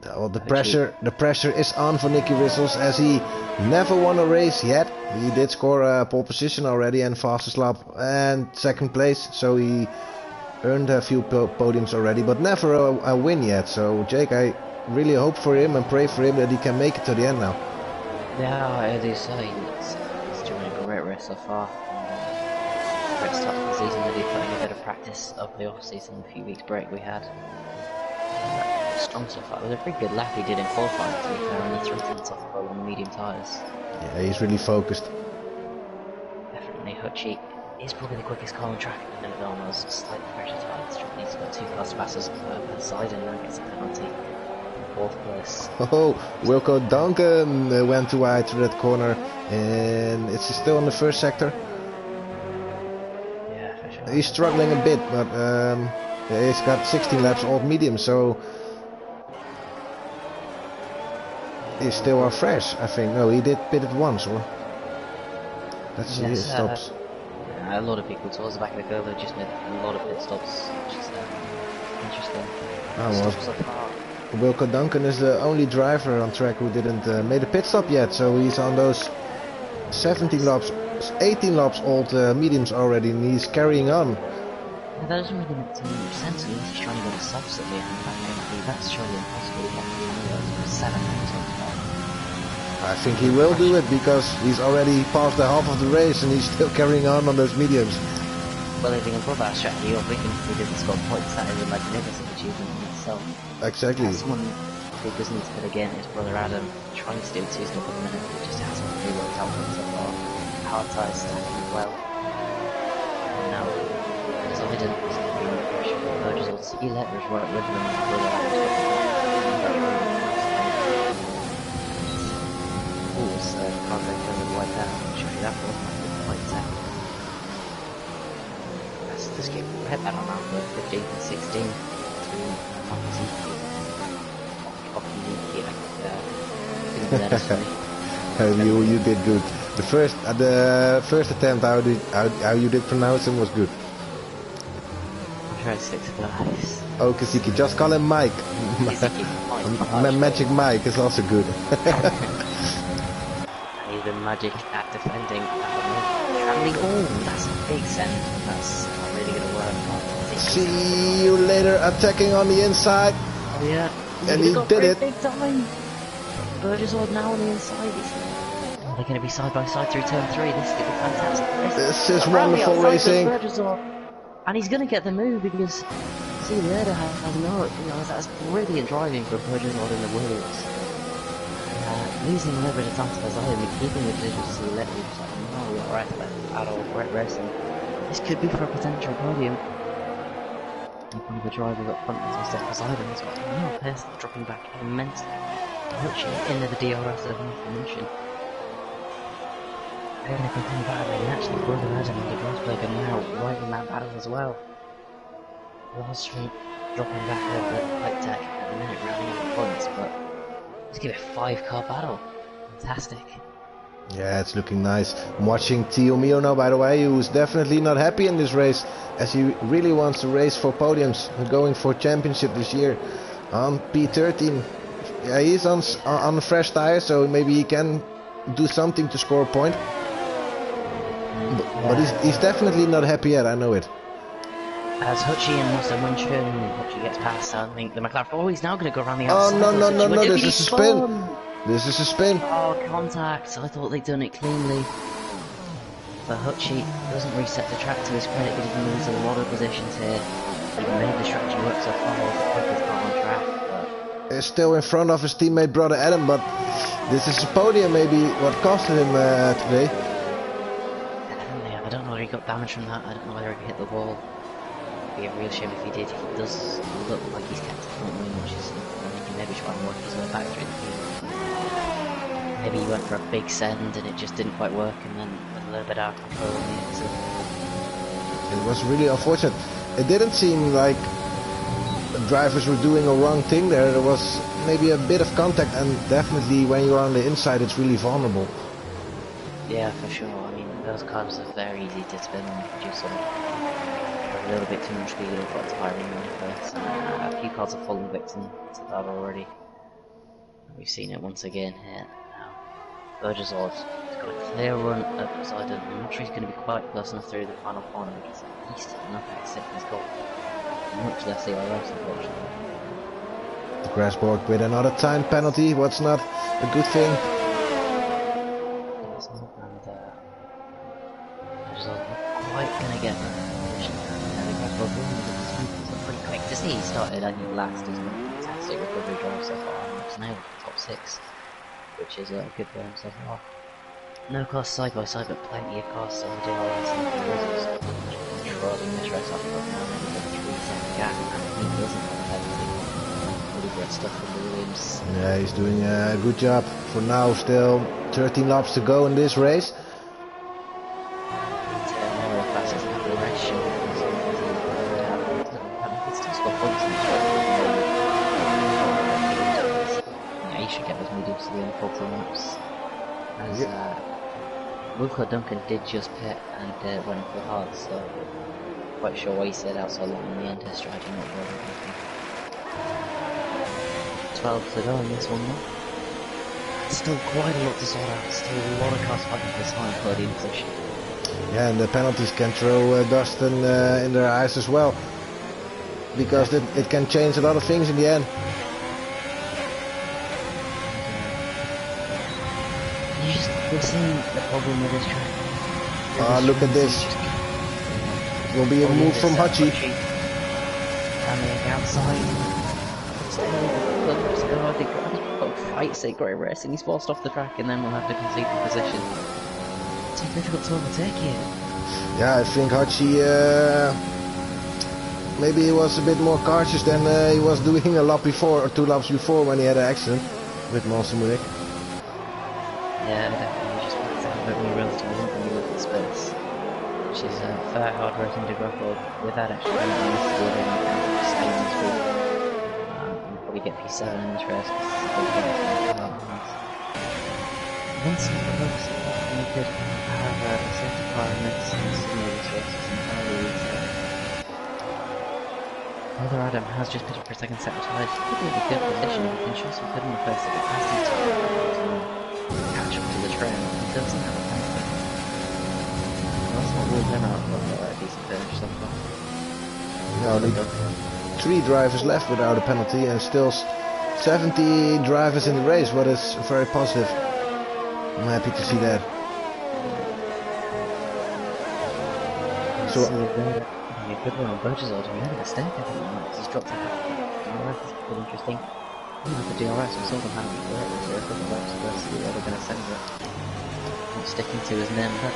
Well, the pressure is on for Nicky Whistles, as he never won a race yet. He did score a pole position already and fastest lap and second place, so he earned a few podiums already, but never a win yet. So Jake, I really hope for him and pray for him that he can make it to the end now. Yeah, I do say he's doing a great race so far. Great start to the season, really putting a bit of practice over the off season, a few weeks break we had. Strong so far. It was a pretty good lap he did in qualifying, to be fair, and the 3 tenths off the pole on the medium tyres. Yeah, he's really focused. Definitely. Hutchie is probably the quickest car on track at the minute on those slightly pressure tyres. He's got 2 cars passes per side and that gets a penalty in 4th place. Oh, Wilco Duncan went too wide through that corner, and it's still in the first sector. Yeah, for sure. He's struggling a bit, but he's got 16 laps old medium, so he's still fresh, I think. No, he did pit it once, or let's see, he stops. A lot of people towards the back of the curve have just made a lot of pit stops, which is interesting. Wilco Duncan is the only driver on track who didn't made a pit stop yet, so he's on those 17 laps, 18 laps old mediums already, and he's carrying on. Yeah, that doesn't really make too much sense. He's trying to get the softs at the end. That's surely impossible. He 7 laps on top. I think he will do it, because he's already past the half of the race and he's still carrying on those mediums. Well, if he can prove our strategy, or if he didn't score points, that is a magnificent achievement in itself. Exactly. As someone who does need to pit again, his brother Adam, trying to do 2-stop at the minute, it just hasn't really worked out for him so far. Hard tyres stacking as well. And now, Poseidon is going to be under pressure for Burgess or Celerity right with them, and brother Adam's contact doesn't wipe out. Show you that was my point second. Let's just get head that on out for 15 and 16 between you did good. The first attempt, how you did pronounce him was good. I tried 6 guys. Oh, Kasiki, just call him Mike. Magic Mike is also good. The magic at defending. That's a big send. That's not really going to work. See You Later attacking on the inside. Oh yeah. And he did it. Big time. Burgess are now on the inside. They're going to be side by side through turn 3. This is going to be fantastic. This is wonderful racing. And he's going to get the move because See You Later has no. That's brilliant driving for Burgess in the wheels. Losing a little bit of time to Poseidon and keeping the position to Celerity, just like, no, we're alright at all, great racing. This could be for a potential podium. One of the drivers up front as instead Poseidon has got no pace, dropping back immensely. Hutchie into the DRS of Mention. They're going to continue battling, and actually brother Adam and Grosberg are now right in that battle as well. Last Street dropping back a little bit quite tech at the minute, rounding up the points, but let's give it a 5-car battle. Fantastic. Yeah, it's looking nice. I'm watching Tio Mio now, by the way, who's definitely not happy in this race, as he really wants to race for podiums and going for championship this year. On P13, yeah, he's on fresh tires, so maybe he can do something to score a point. But he's definitely not happy yet, I know it. As Hutchie and Monster Munchen, Hutchie gets past, I think the McLaren. Oh, he's now going to go around the outside. Oh, no, this is a spin. This is a spin. Oh, contact. I thought they'd done it cleanly. But Hutchie doesn't reset the track to his credit, but he can lose a lot of positions here. He made the strategy work so far, the quickest car on track. But he's still in front of his teammate brother Adam, but this is a podium maybe what costed him today. I don't know whether he got damage from that. I don't know whether he hit the wall. It'd be a real shame if he did. He does look like he's kept the front wing, which is maybe try and work his way back through the field. Maybe he went for a big send and it just didn't quite work, and then with a little bit out of control on the exit. It was really unfortunate. It didn't seem like the drivers were doing a wrong thing there. There was maybe a bit of contact, and definitely when you're on the inside it's really vulnerable. Yeah, for sure. I mean, those cars are very easy to spin on if you sort of have a little bit too much speed or got tiring on first. A few cars have fallen victim to that already. We've seen it once again here. Burgess Odd has got a clear run at Poseidon. I'm not sure he's going to be quite close enough through the final corner because at least enough except he's got much less CRS, unfortunately. The Grassborg with another time penalty, what's not a good thing. And Burgess Odd not quite going to get the position. The Grassborg is pretty quick to see. He started, I think, last. He's been a fantastic recovery drive so far. He's now top 6. Which is good for him so far. No cars side by side, but plenty of cars still DRS and Williams controlling this race up right now. Maybe a 3-second gap, and he doesn't have anything. Really great stuff from the Williams. Yeah, he's doing a good job. For now, still 13 laps to go in this race. As Wilco Duncan did just pit and went for hard, so I'm quite sure why he stayed out so long in the end. His strategy not working. 12 to go in this one though. Still quite a lot to sort out. Still a lot of cars fighting for this high podium position. Yeah, and the penalties can throw dust in their eyes as well, because it can change a lot of things in the end. We're seeing the problem with this track. Look at this. It will be a move from Hutchie. And the outside. They fight say great racing. He's forced off the track and then we'll have to concede the position. It's too difficult to overtake here. Yeah, I think Hutchie maybe he was a bit more cautious than he was doing a lap before, or 2 laps before, when he had an accident with Monster Munich. Yeah, definitely just wants to have a bit more relatively when you look at space, which is very hard racing to go for without actually going to miss the other and stay on the street. You'll probably get P7 in this race because it's a big game. Once in the race, you could have a safety car and make some of these races entirely easy. Brother Adam has just pitted for a second sabotage. Could be a good position. He can show some good in the first second. Has to catch up to the trend. He doesn't have a penalty. That's not ruled him out of a decent finish so far. No, only 3 drivers left without a penalty, and still 70 drivers in the race, what is very positive. I'm happy to see that. So a good one on Burgess Odd. He made a mistake, I think, he's dropped it back. DRS is quite interesting. Even with the DRS, we saw them having it work, so a couple of laps first, see what they're going to send it. Not sticking to his name, but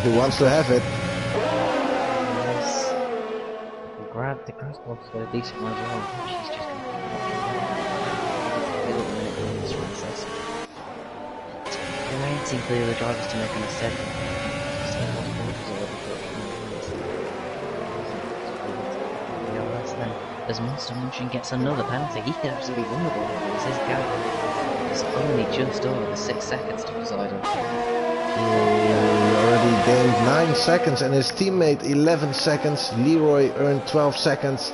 he wants to have it. Yes. The Grassborg's got a decent one as well. She's just going to be a little minute in this race. It may seem clear the drivers to make a mistake. Then as Monster Munchen gets another penalty, he could absolutely be vulnerable here. It's his gap. is only just over 6 seconds to Poseidon. He already gained 9 seconds and his teammate 11 seconds. Leroy earned 12 seconds.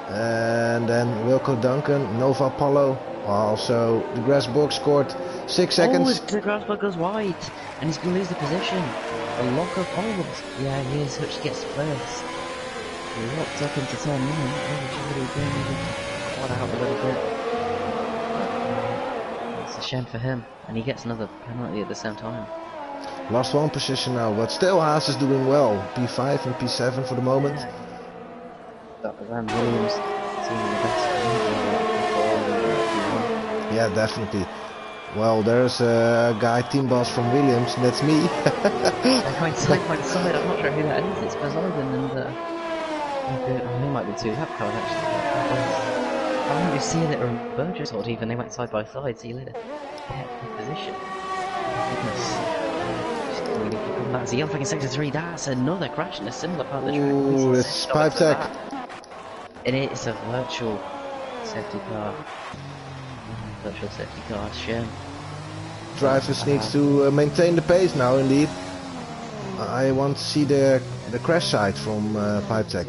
And then Wilco Duncan, Nova Apollo, also the Grassburg scored 6 seconds. Oh, the Grassburg goes wide, and he's going to lose the position. The lock of hold. Yeah, he is, which gets first. He locked up into turn 9. Oh, he's really got out a little bit. It's a shame for him, and he gets another penalty at the same time. Lost 1 position now, but still Haas is doing well. P5 and P7 for the moment. Yeah. Van Williams seeing the best. Yeah, definitely. Well, there's a guy, team boss from Williams, and that's me. They're going side by side. I'm not sure who that is. It's Poseidon and he might be 2 lap cars actually. I remember seeing it from Burgess or even they went side by side. See you later. Yeah, good position. Goodness. So Yellow in sector 3. That's another crash in a similar part of the track. Ooh, it's pipe tech. And it's a virtual safety car. Virtual safety car, shame. Drivers needs to maintain the pace now, indeed. I want to see the crash site from pipe tech.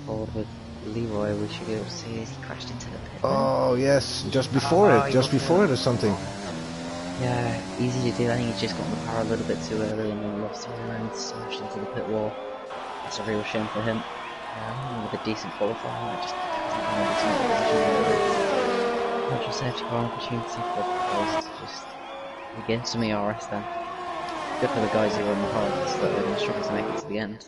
Forward with Leroy, we should be able to see as he crashed into the pit. Oh yes, just before it or something. Yeah, easy to do. I think he's just got the power a little bit too early and then lost him and smashed into the pit wall. That's a real shame for him. With a decent qualifying, I just not just safety car opportunity for the guys to just against some ERS then. Good for the guys who are on the hards that they're going to struggle to make it to the end.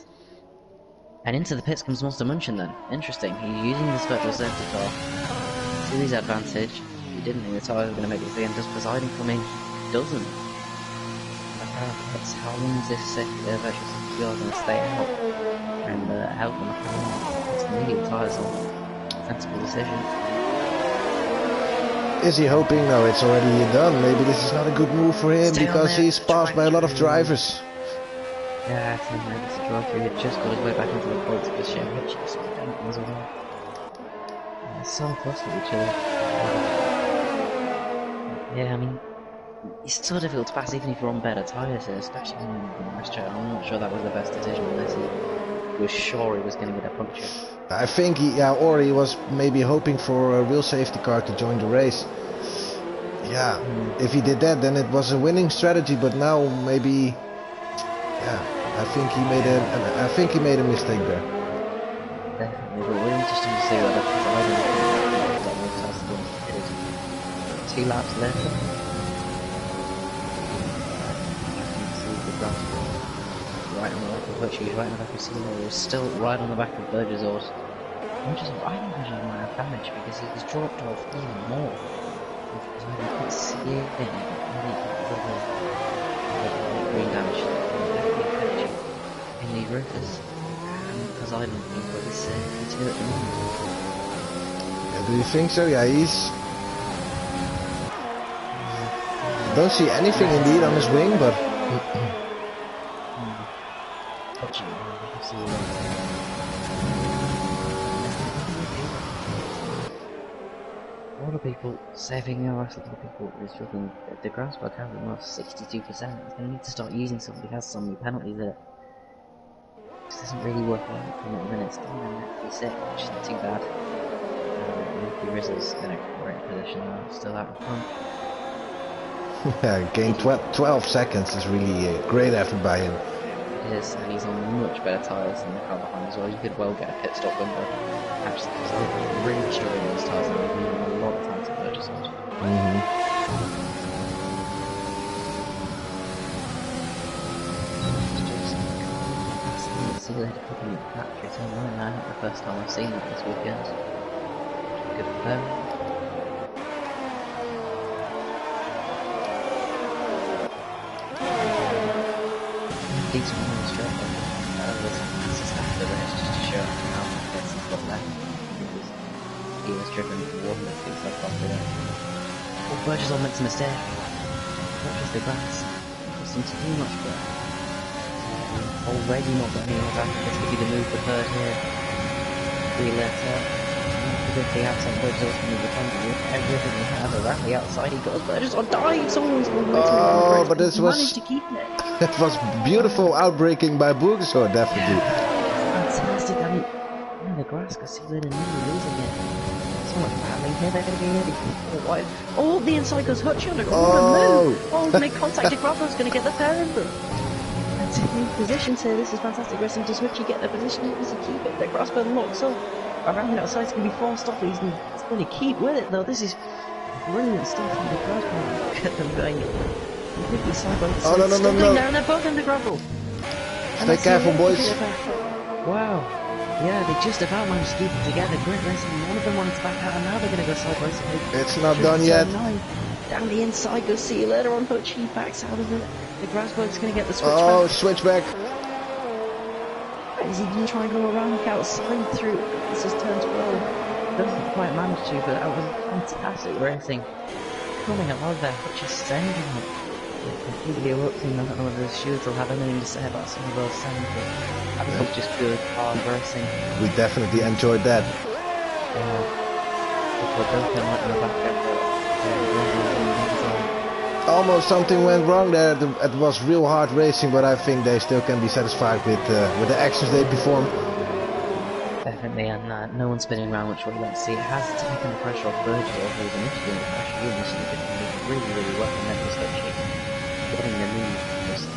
And into the pits comes Monster Munchen then. Interesting, he's using this virtual safety car to his advantage. He didn't think the tyres were going to make it to the end, just Poseidon coming, he doesn't. That's how long is this virtual safety car going to stay out? And help them it's the medium tyres on. Sensible decision. Is he hoping? No, it's already done. Maybe this is not a good move for him because he's passed by a lot of drivers. Yeah, I think maybe it's a driver. He had just got his way back into the points with Shane Hitchens as well. So close to each other. Yeah, I mean, it's so difficult to pass even if you're on better tyres here, especially in the race track. I'm not sure that was the best decision unless he was sure he was going to get a puncture. I think he was maybe hoping for a real safety car to join the race. Yeah, if he did that, then it was a winning strategy. But now maybe, yeah, I think he made a mistake there. Definitely, but we're interested to see whether Poseidon 2 laps later. Right on the back of Butcher, right on the back of Celerity, was still right on the back of Burgess Ors. I think Burgess might have damage because he's dropped off even more. I can't see it. Green damage in the roofers. And Poseidon being pretty safe too at the moment. Yeah, do you think so? Yeah, he's... Don't see anything indeed on his wing, but... A lot of people saving ERS, a lot of people are struggling. The Grassburg has almost 62%. He's going to need to start using somebody who has so many penalties that it just doesn't really work out for him at the minute. It's down in P6, which isn't too bad. Lucky Rizzle's in a great position now, still out in front. Yeah, gained 12 seconds is really a great effort by him. It is, and he's on much better tyres than the car behind as well. You could well get a pit stop window. Actually, he's really struggling with his tyres and he's needing a lot of time to purchase it. Celerity putting it back through turn 9 now, not the first time I've seen it this weekend. Good for them. Decent one on the straight this is after the race just to show how much space he's got left because he was driven wonderfully so far today. Oh, Burgess all makes a mistake. Not just the grass. It seems too much better. Already not got any more advantage. This could be the move for third here. 3 left up. with the outside Burgess ultimately defending with everything he had around the outside. He got Burgess on dive, someone's going to Oh, but this was... managed to keep it. It was beautiful outbreaking by Burgesor, definitely. Fantastic. I mean, the grass could see they're nearly losing it. So much battling here, they're going to be ready for wide. Oh, the inside goes Hutchie on it. What a move! Oh, make contact. Graffo's going to get the pair of them. That's in positions here. This is fantastic wrestling. Does Hutchie get the position? Does he keep it? The Grassburn locks up. Around the outside, it's going to be forced off. He's going to keep with it, though. This is brilliant stuff from the Grassburn. Look at them going completely side by side. Oh, no. There, and they're both in the gravel. Stay careful, boys. Wow. Yeah, they just about managed to keep it together. Great racing. One of them wanted to back out, and now they're going to go side by side. It's not done yet. Down the inside, go see you later on Hutchie. Backs out of it. The Grassburg's going to get the switchback. Oh, switchback. Is he going to try and go around the outside through? This is turn 12. Doesn't quite manage to, but that was fantastic racing. Coming out of there, Hutchie standing up. Completely erupting. I don't know whether the stewards will have anything to say about some of those sounds, but that was just good, hard racing. We definitely enjoyed that. Almost something went wrong there. It was real hard racing, but I think they still can be satisfied with the actions they performed. Definitely, and no one's spinning around, which we'd like to see. It has taken the pressure off Virgil, who's initially under pressure. He initially did really well, and then was getting the lead. Just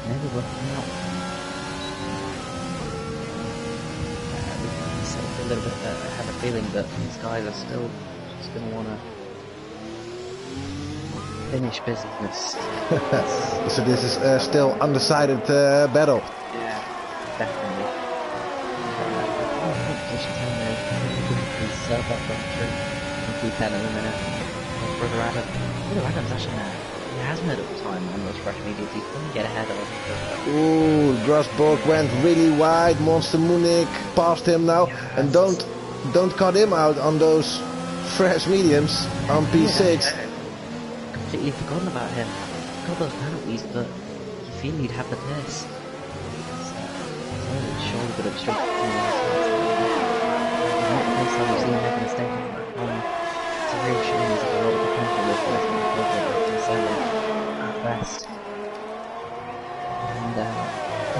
never working out. A little bit, I have a feeling that these guys are still just going to want to finish business. So this is still undecided battle. Yeah, definitely. Keep that in a minute. Brother Adam's actually he has made up time on those fresh medias. He's going to get ahead of him. Ooh, Grasborg went really wide. Monster Munich passed him now, and don't cut him out on those fresh mediums on P6. Completely forgotten about him. Got those penalties, but you feel he'd have the pace. Surely got up straight. Not the pace I've seen making a statement. It's a real shame. He's got a lot of potential with at best. And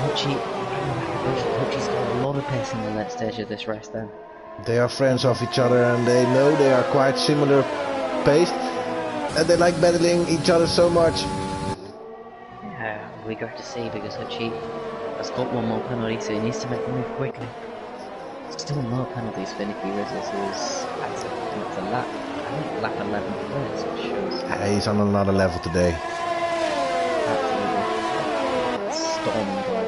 Hutchie's got a lot of pace in the late stage of this race then. They are friends of each other, and they know they are quite similar paced, and they like battling each other so much. Yeah, it'll be great to see, because Hutchie has got one more penalty, so he needs to make the move quickly. Still no penalties for Nicky Rizzles, who's at a lap 11 first, which shows... He's on another level today. Absolutely. Stormed by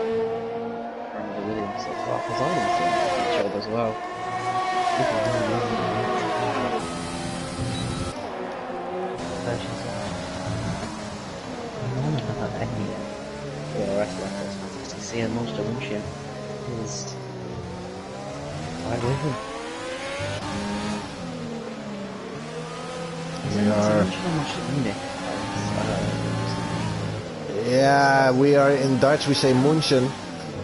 Randy Williams so far, because I didn't think good job as well. For the rest of that, it's fantastic to see a Monster Munchen is right with him. Yeah, we are in Dutch, we say München,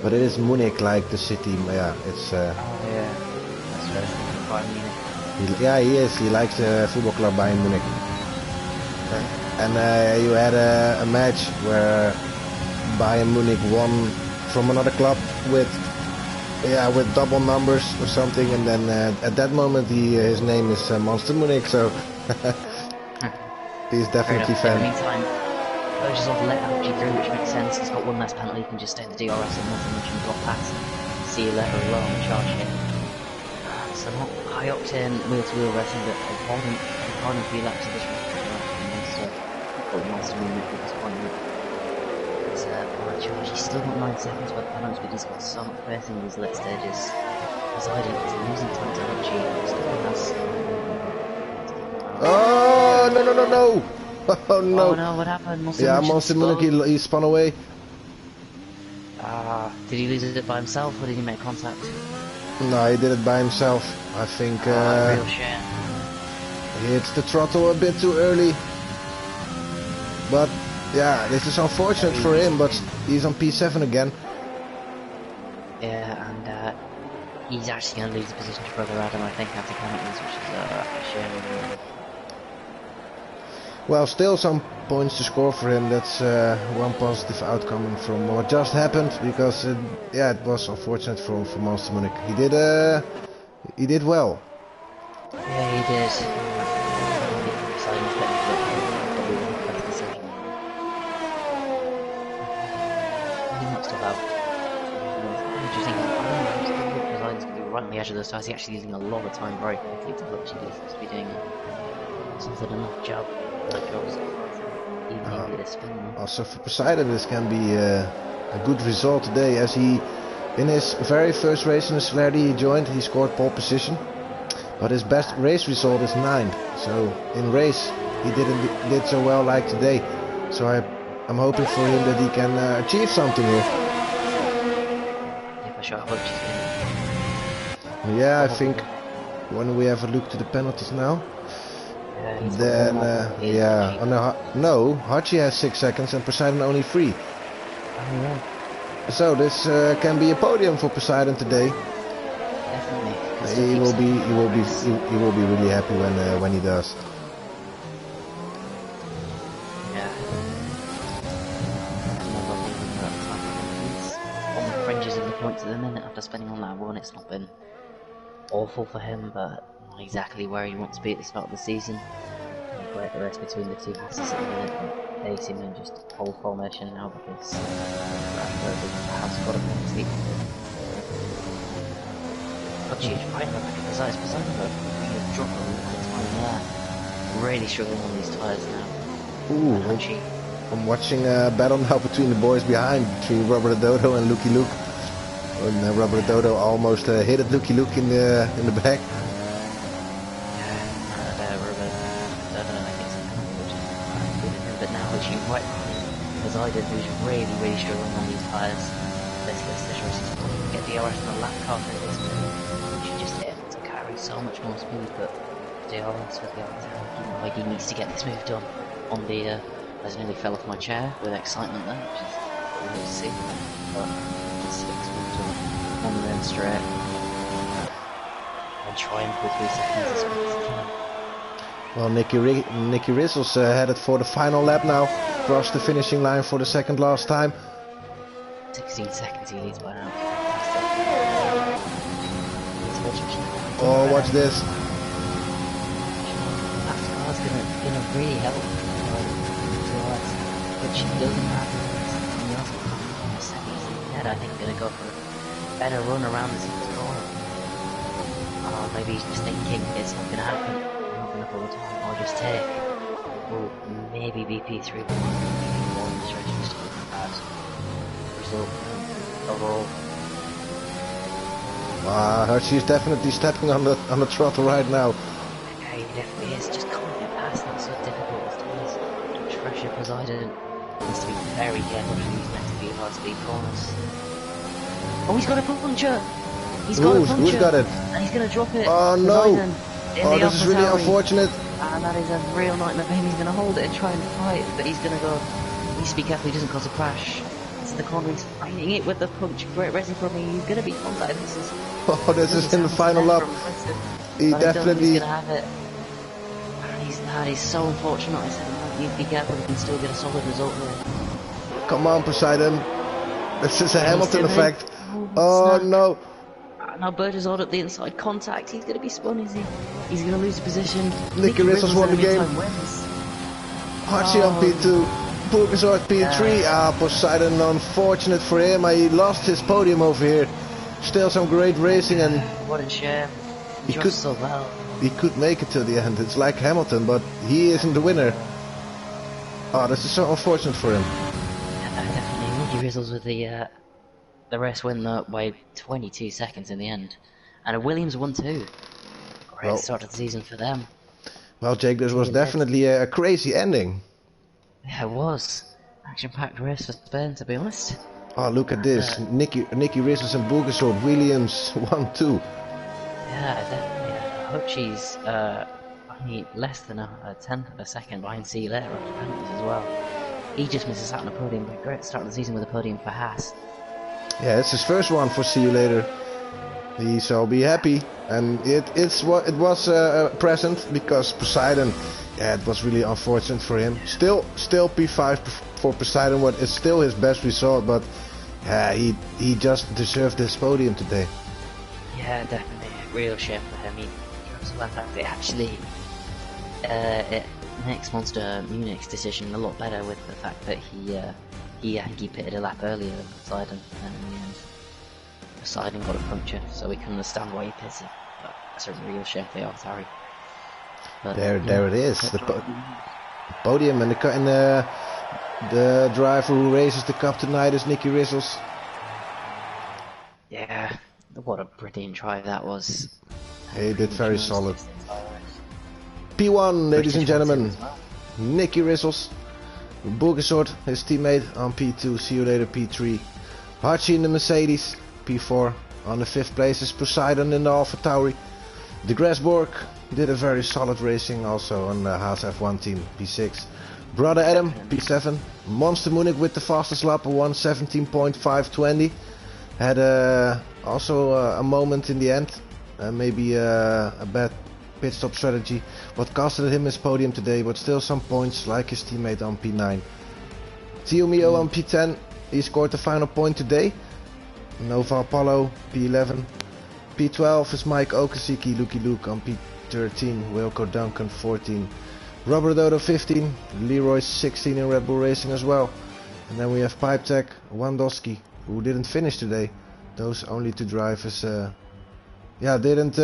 but it is Munich, like the city. Yeah, it's. Oh yeah, that's right. Bayern Munich. Yeah, he is. He likes the football club Bayern Munich. Okay. And you had a match where Bayern Munich won from another club with double numbers or something, and then at that moment his name is Monster Munich, so he's definitely a fan. In the meantime, Burgess off let Hutchie through, which makes sense. He's got one less penalty, he can just stay in the DRS and Monster Munich drop past. See you later alone, charge him. So not high octane wheel-to-wheel racing, but important few laps of this race. Monster Munich with his point. Charge. He's still got 9 seconds by the penalties, but he's got so much pace in these late stages. Deciding he's losing time to Hutchie. Still has. Oh no! Oh no! Oh no! What happened? Monster Munich, he spun away. Did he lose it by himself, or did he make contact? No, he did it by himself. I think. Real shame. He hits the throttle a bit too early. But yeah, this is unfortunate for him, but he's on P7 again. Yeah, and he's actually going to lose the position to brother Adam, I think, after penalties, which is a shame. Well, still some points to score for him. That's one positive outcome from what just happened, because yeah, it was unfortunate for Monster Munich. He did well. Yeah, he did. Poseidon's probably the best decision. He must have out. Interesting. I don't know. Poseidon's going to be right on the edge of those tires. He's actually using a lot of time very quickly to hope he seems to be doing something enough job. Also for Poseidon, this can be a good result today, as he, in his very first race in the Celerity he joined, he scored pole position, but his best race result is 9th. So in race he did so well like today. So I'm hoping for him that he can achieve something here. Yeah, for sure. I hope she's in. Yeah, I think when we have a look to the penalties now. Then, yeah, no, Hachi has 6 seconds and Poseidon only 3. So this can be a podium for Poseidon today. Definitely. He will be really happy when he does. Yeah. He's on the fringes of the points at the minute after spending on that one. It's not been awful for him, but not exactly where he wants to be at the start of the season. Quite the rest between the two passes at the minute, but they seem in just whole formation now because has got a penalty. But she's right in the back of his eyes. Poseidon has dropped a lot of time there. Really struggling on these tyres now. Ooh, I'm watching a battle now between the boys behind, between Rubber the Dodo and Lucky Luke. And Rubber the Dodo almost hit at Lucky Luke in the back. Right, Poseidon, who's really struggling on these tyres. This race is get the RS on the lap car for this move. She just able to carry so much more speed, but DRS with the RS, he needs to get this move done. On the, I nearly fell off my chair with excitement there, which is what we will see. But just this move done on the end straight and try and put 3 seconds as quick as he can. Well, Nicky Rizzle's headed for the final lap now. Crossed the finishing line for the second last time. 16 seconds he leads by now. Oh, watch this. That car's gonna really help. But she doesn't have the seconds ahead. I think gonna go for a better run around the 6th corner. Maybe he's just thinking it's not gonna happen. I'm not gonna pull the time. I'll just take. Well, maybe BP3 maybe more in the stretch just to look bad result overall. Hershey's definitely stepping on the throttle right now. Yeah, he definitely is. Just can't get past that. So difficult as it is. Pressure Poseidon needs to be very careful. He's meant to be hard speed corners. Oh, he's got a puncture. He's got a puncture. Who's got it? And he's gonna drop it. Oh no! Oh, this is really unfortunate. And that is a real nightmare for him. He's going to hold it and try and fight, but he's going to go. He needs to be careful he doesn't cause a crash. It's the corner, he's fighting it with the punch. Great racing from me. He's going to be contacted. This is in the final lap. He definitely. He's going to have it. That is so unfortunate. I said, you need to be careful. You can still get a solid result here. Come on, Poseidon. This is a Hamilton effect. Oh no. Now Bertazard at the inside contact. He's going to be spun, is he? He's going to lose the position. Nicky Rizzle's won the game. Hachi on P2. Bertazard P3. Poseidon, unfortunate for him. He lost his podium over here. Still some great racing, and what a shame. He could so well. He could make it to the end. It's like Hamilton, but he isn't the winner. This is so unfortunate for him. Yeah, definitely. Nicky Rizzle's with the race win by 22 seconds in the end. And Williams won too. Great start of the season for them. Well, Jake, this was definitely a crazy ending. Yeah, it was. Action-packed race for Spain, to be honest. Oh, look at this. Nicky Rizzles and Bulgasov, Williams 1-2. Yeah, definitely. I hope she's only less than a tenth of a second behind Celerity after penalties as well. He just misses out on a podium, but great start of the season with a podium for Haas. Yeah, it's his first one for See You Later. He shall be happy, and it was a present because Poseidon. Yeah, it was really unfortunate for him. Still P5 for Poseidon. What is still his best result, but yeah, he just deserved this podium today. Yeah, definitely. Real shame for him. He also the fact that actually it makes Monster Munich's decision a lot better with the fact that he pitted a lap earlier than Poseidon, and in the end Poseidon got a puncture, so we can understand why he pitted. But that's a real shame for Arthari. There it is, the podium, and the driver who races the cup tonight is Nicky Rizzles. Yeah, what a brilliant try that was. He did very solid. P1, ladies and gentlemen, Nicky Rizzles. Burgesort, his teammate, on P2. See You Later, P3. Hachi in the Mercedes, P4. On the 5th place is Poseidon in the Alpha Tauri. De Grasborg did a very solid racing also on the Haas F1 team, P6. Brother Adam, P7. Monster Munich with the fastest lap, 1:17.520. Had also a moment in the end, maybe a bad pit stop strategy, what costed him his podium today, but still some points like his teammate on P9. Tio Mio on P10, he scored the final point today. Nova Apollo, P11. P12 is Mike Okazaki, Lucky Luke on P13, Wilco Duncan 14. Robert Dodo 15, Leroy 16 in Red Bull Racing as well. And then we have Pipe Tech, Wandowski, who didn't finish today. Those only two drivers didn't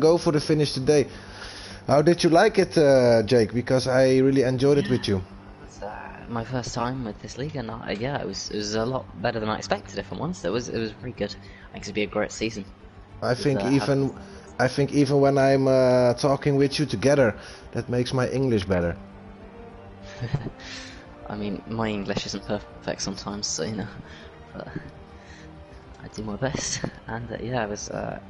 go for the finish today. How did you like it, Jake? Because I really enjoyed it with you. It's my first time with this league, and it was a lot better than I expected. If I'm honest, it was pretty good. I think it'll be a great season. I think even when I'm talking with you together, that makes my English better. I mean, my English isn't perfect sometimes, so you know. But I do my best, and it was a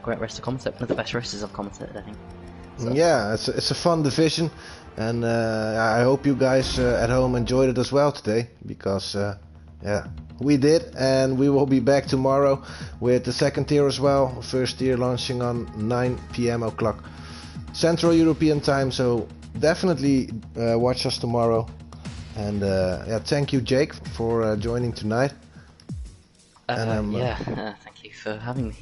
great race to commentate. One of the best races I've commentated, I think. So. Yeah, it's a fun division, and I hope you guys at home enjoyed it as well today, because we did, and we will be back tomorrow with the second tier as well. First tier launching on 9 p.m. o'clock Central European time, so definitely watch us tomorrow. And thank you, Jake, for joining tonight. Thank you for having me.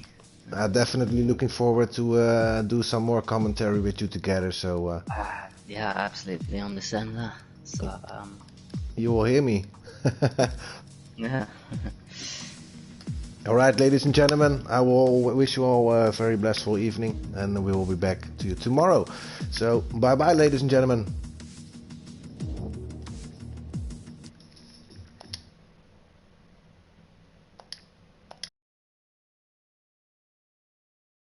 Definitely looking forward to do some more commentary with you together. So yeah, absolutely understand that. So you will hear me. Yeah. Alright, ladies and gentlemen, I will wish you all a very blissful evening, and we will be back to you tomorrow. So bye bye, ladies and gentlemen.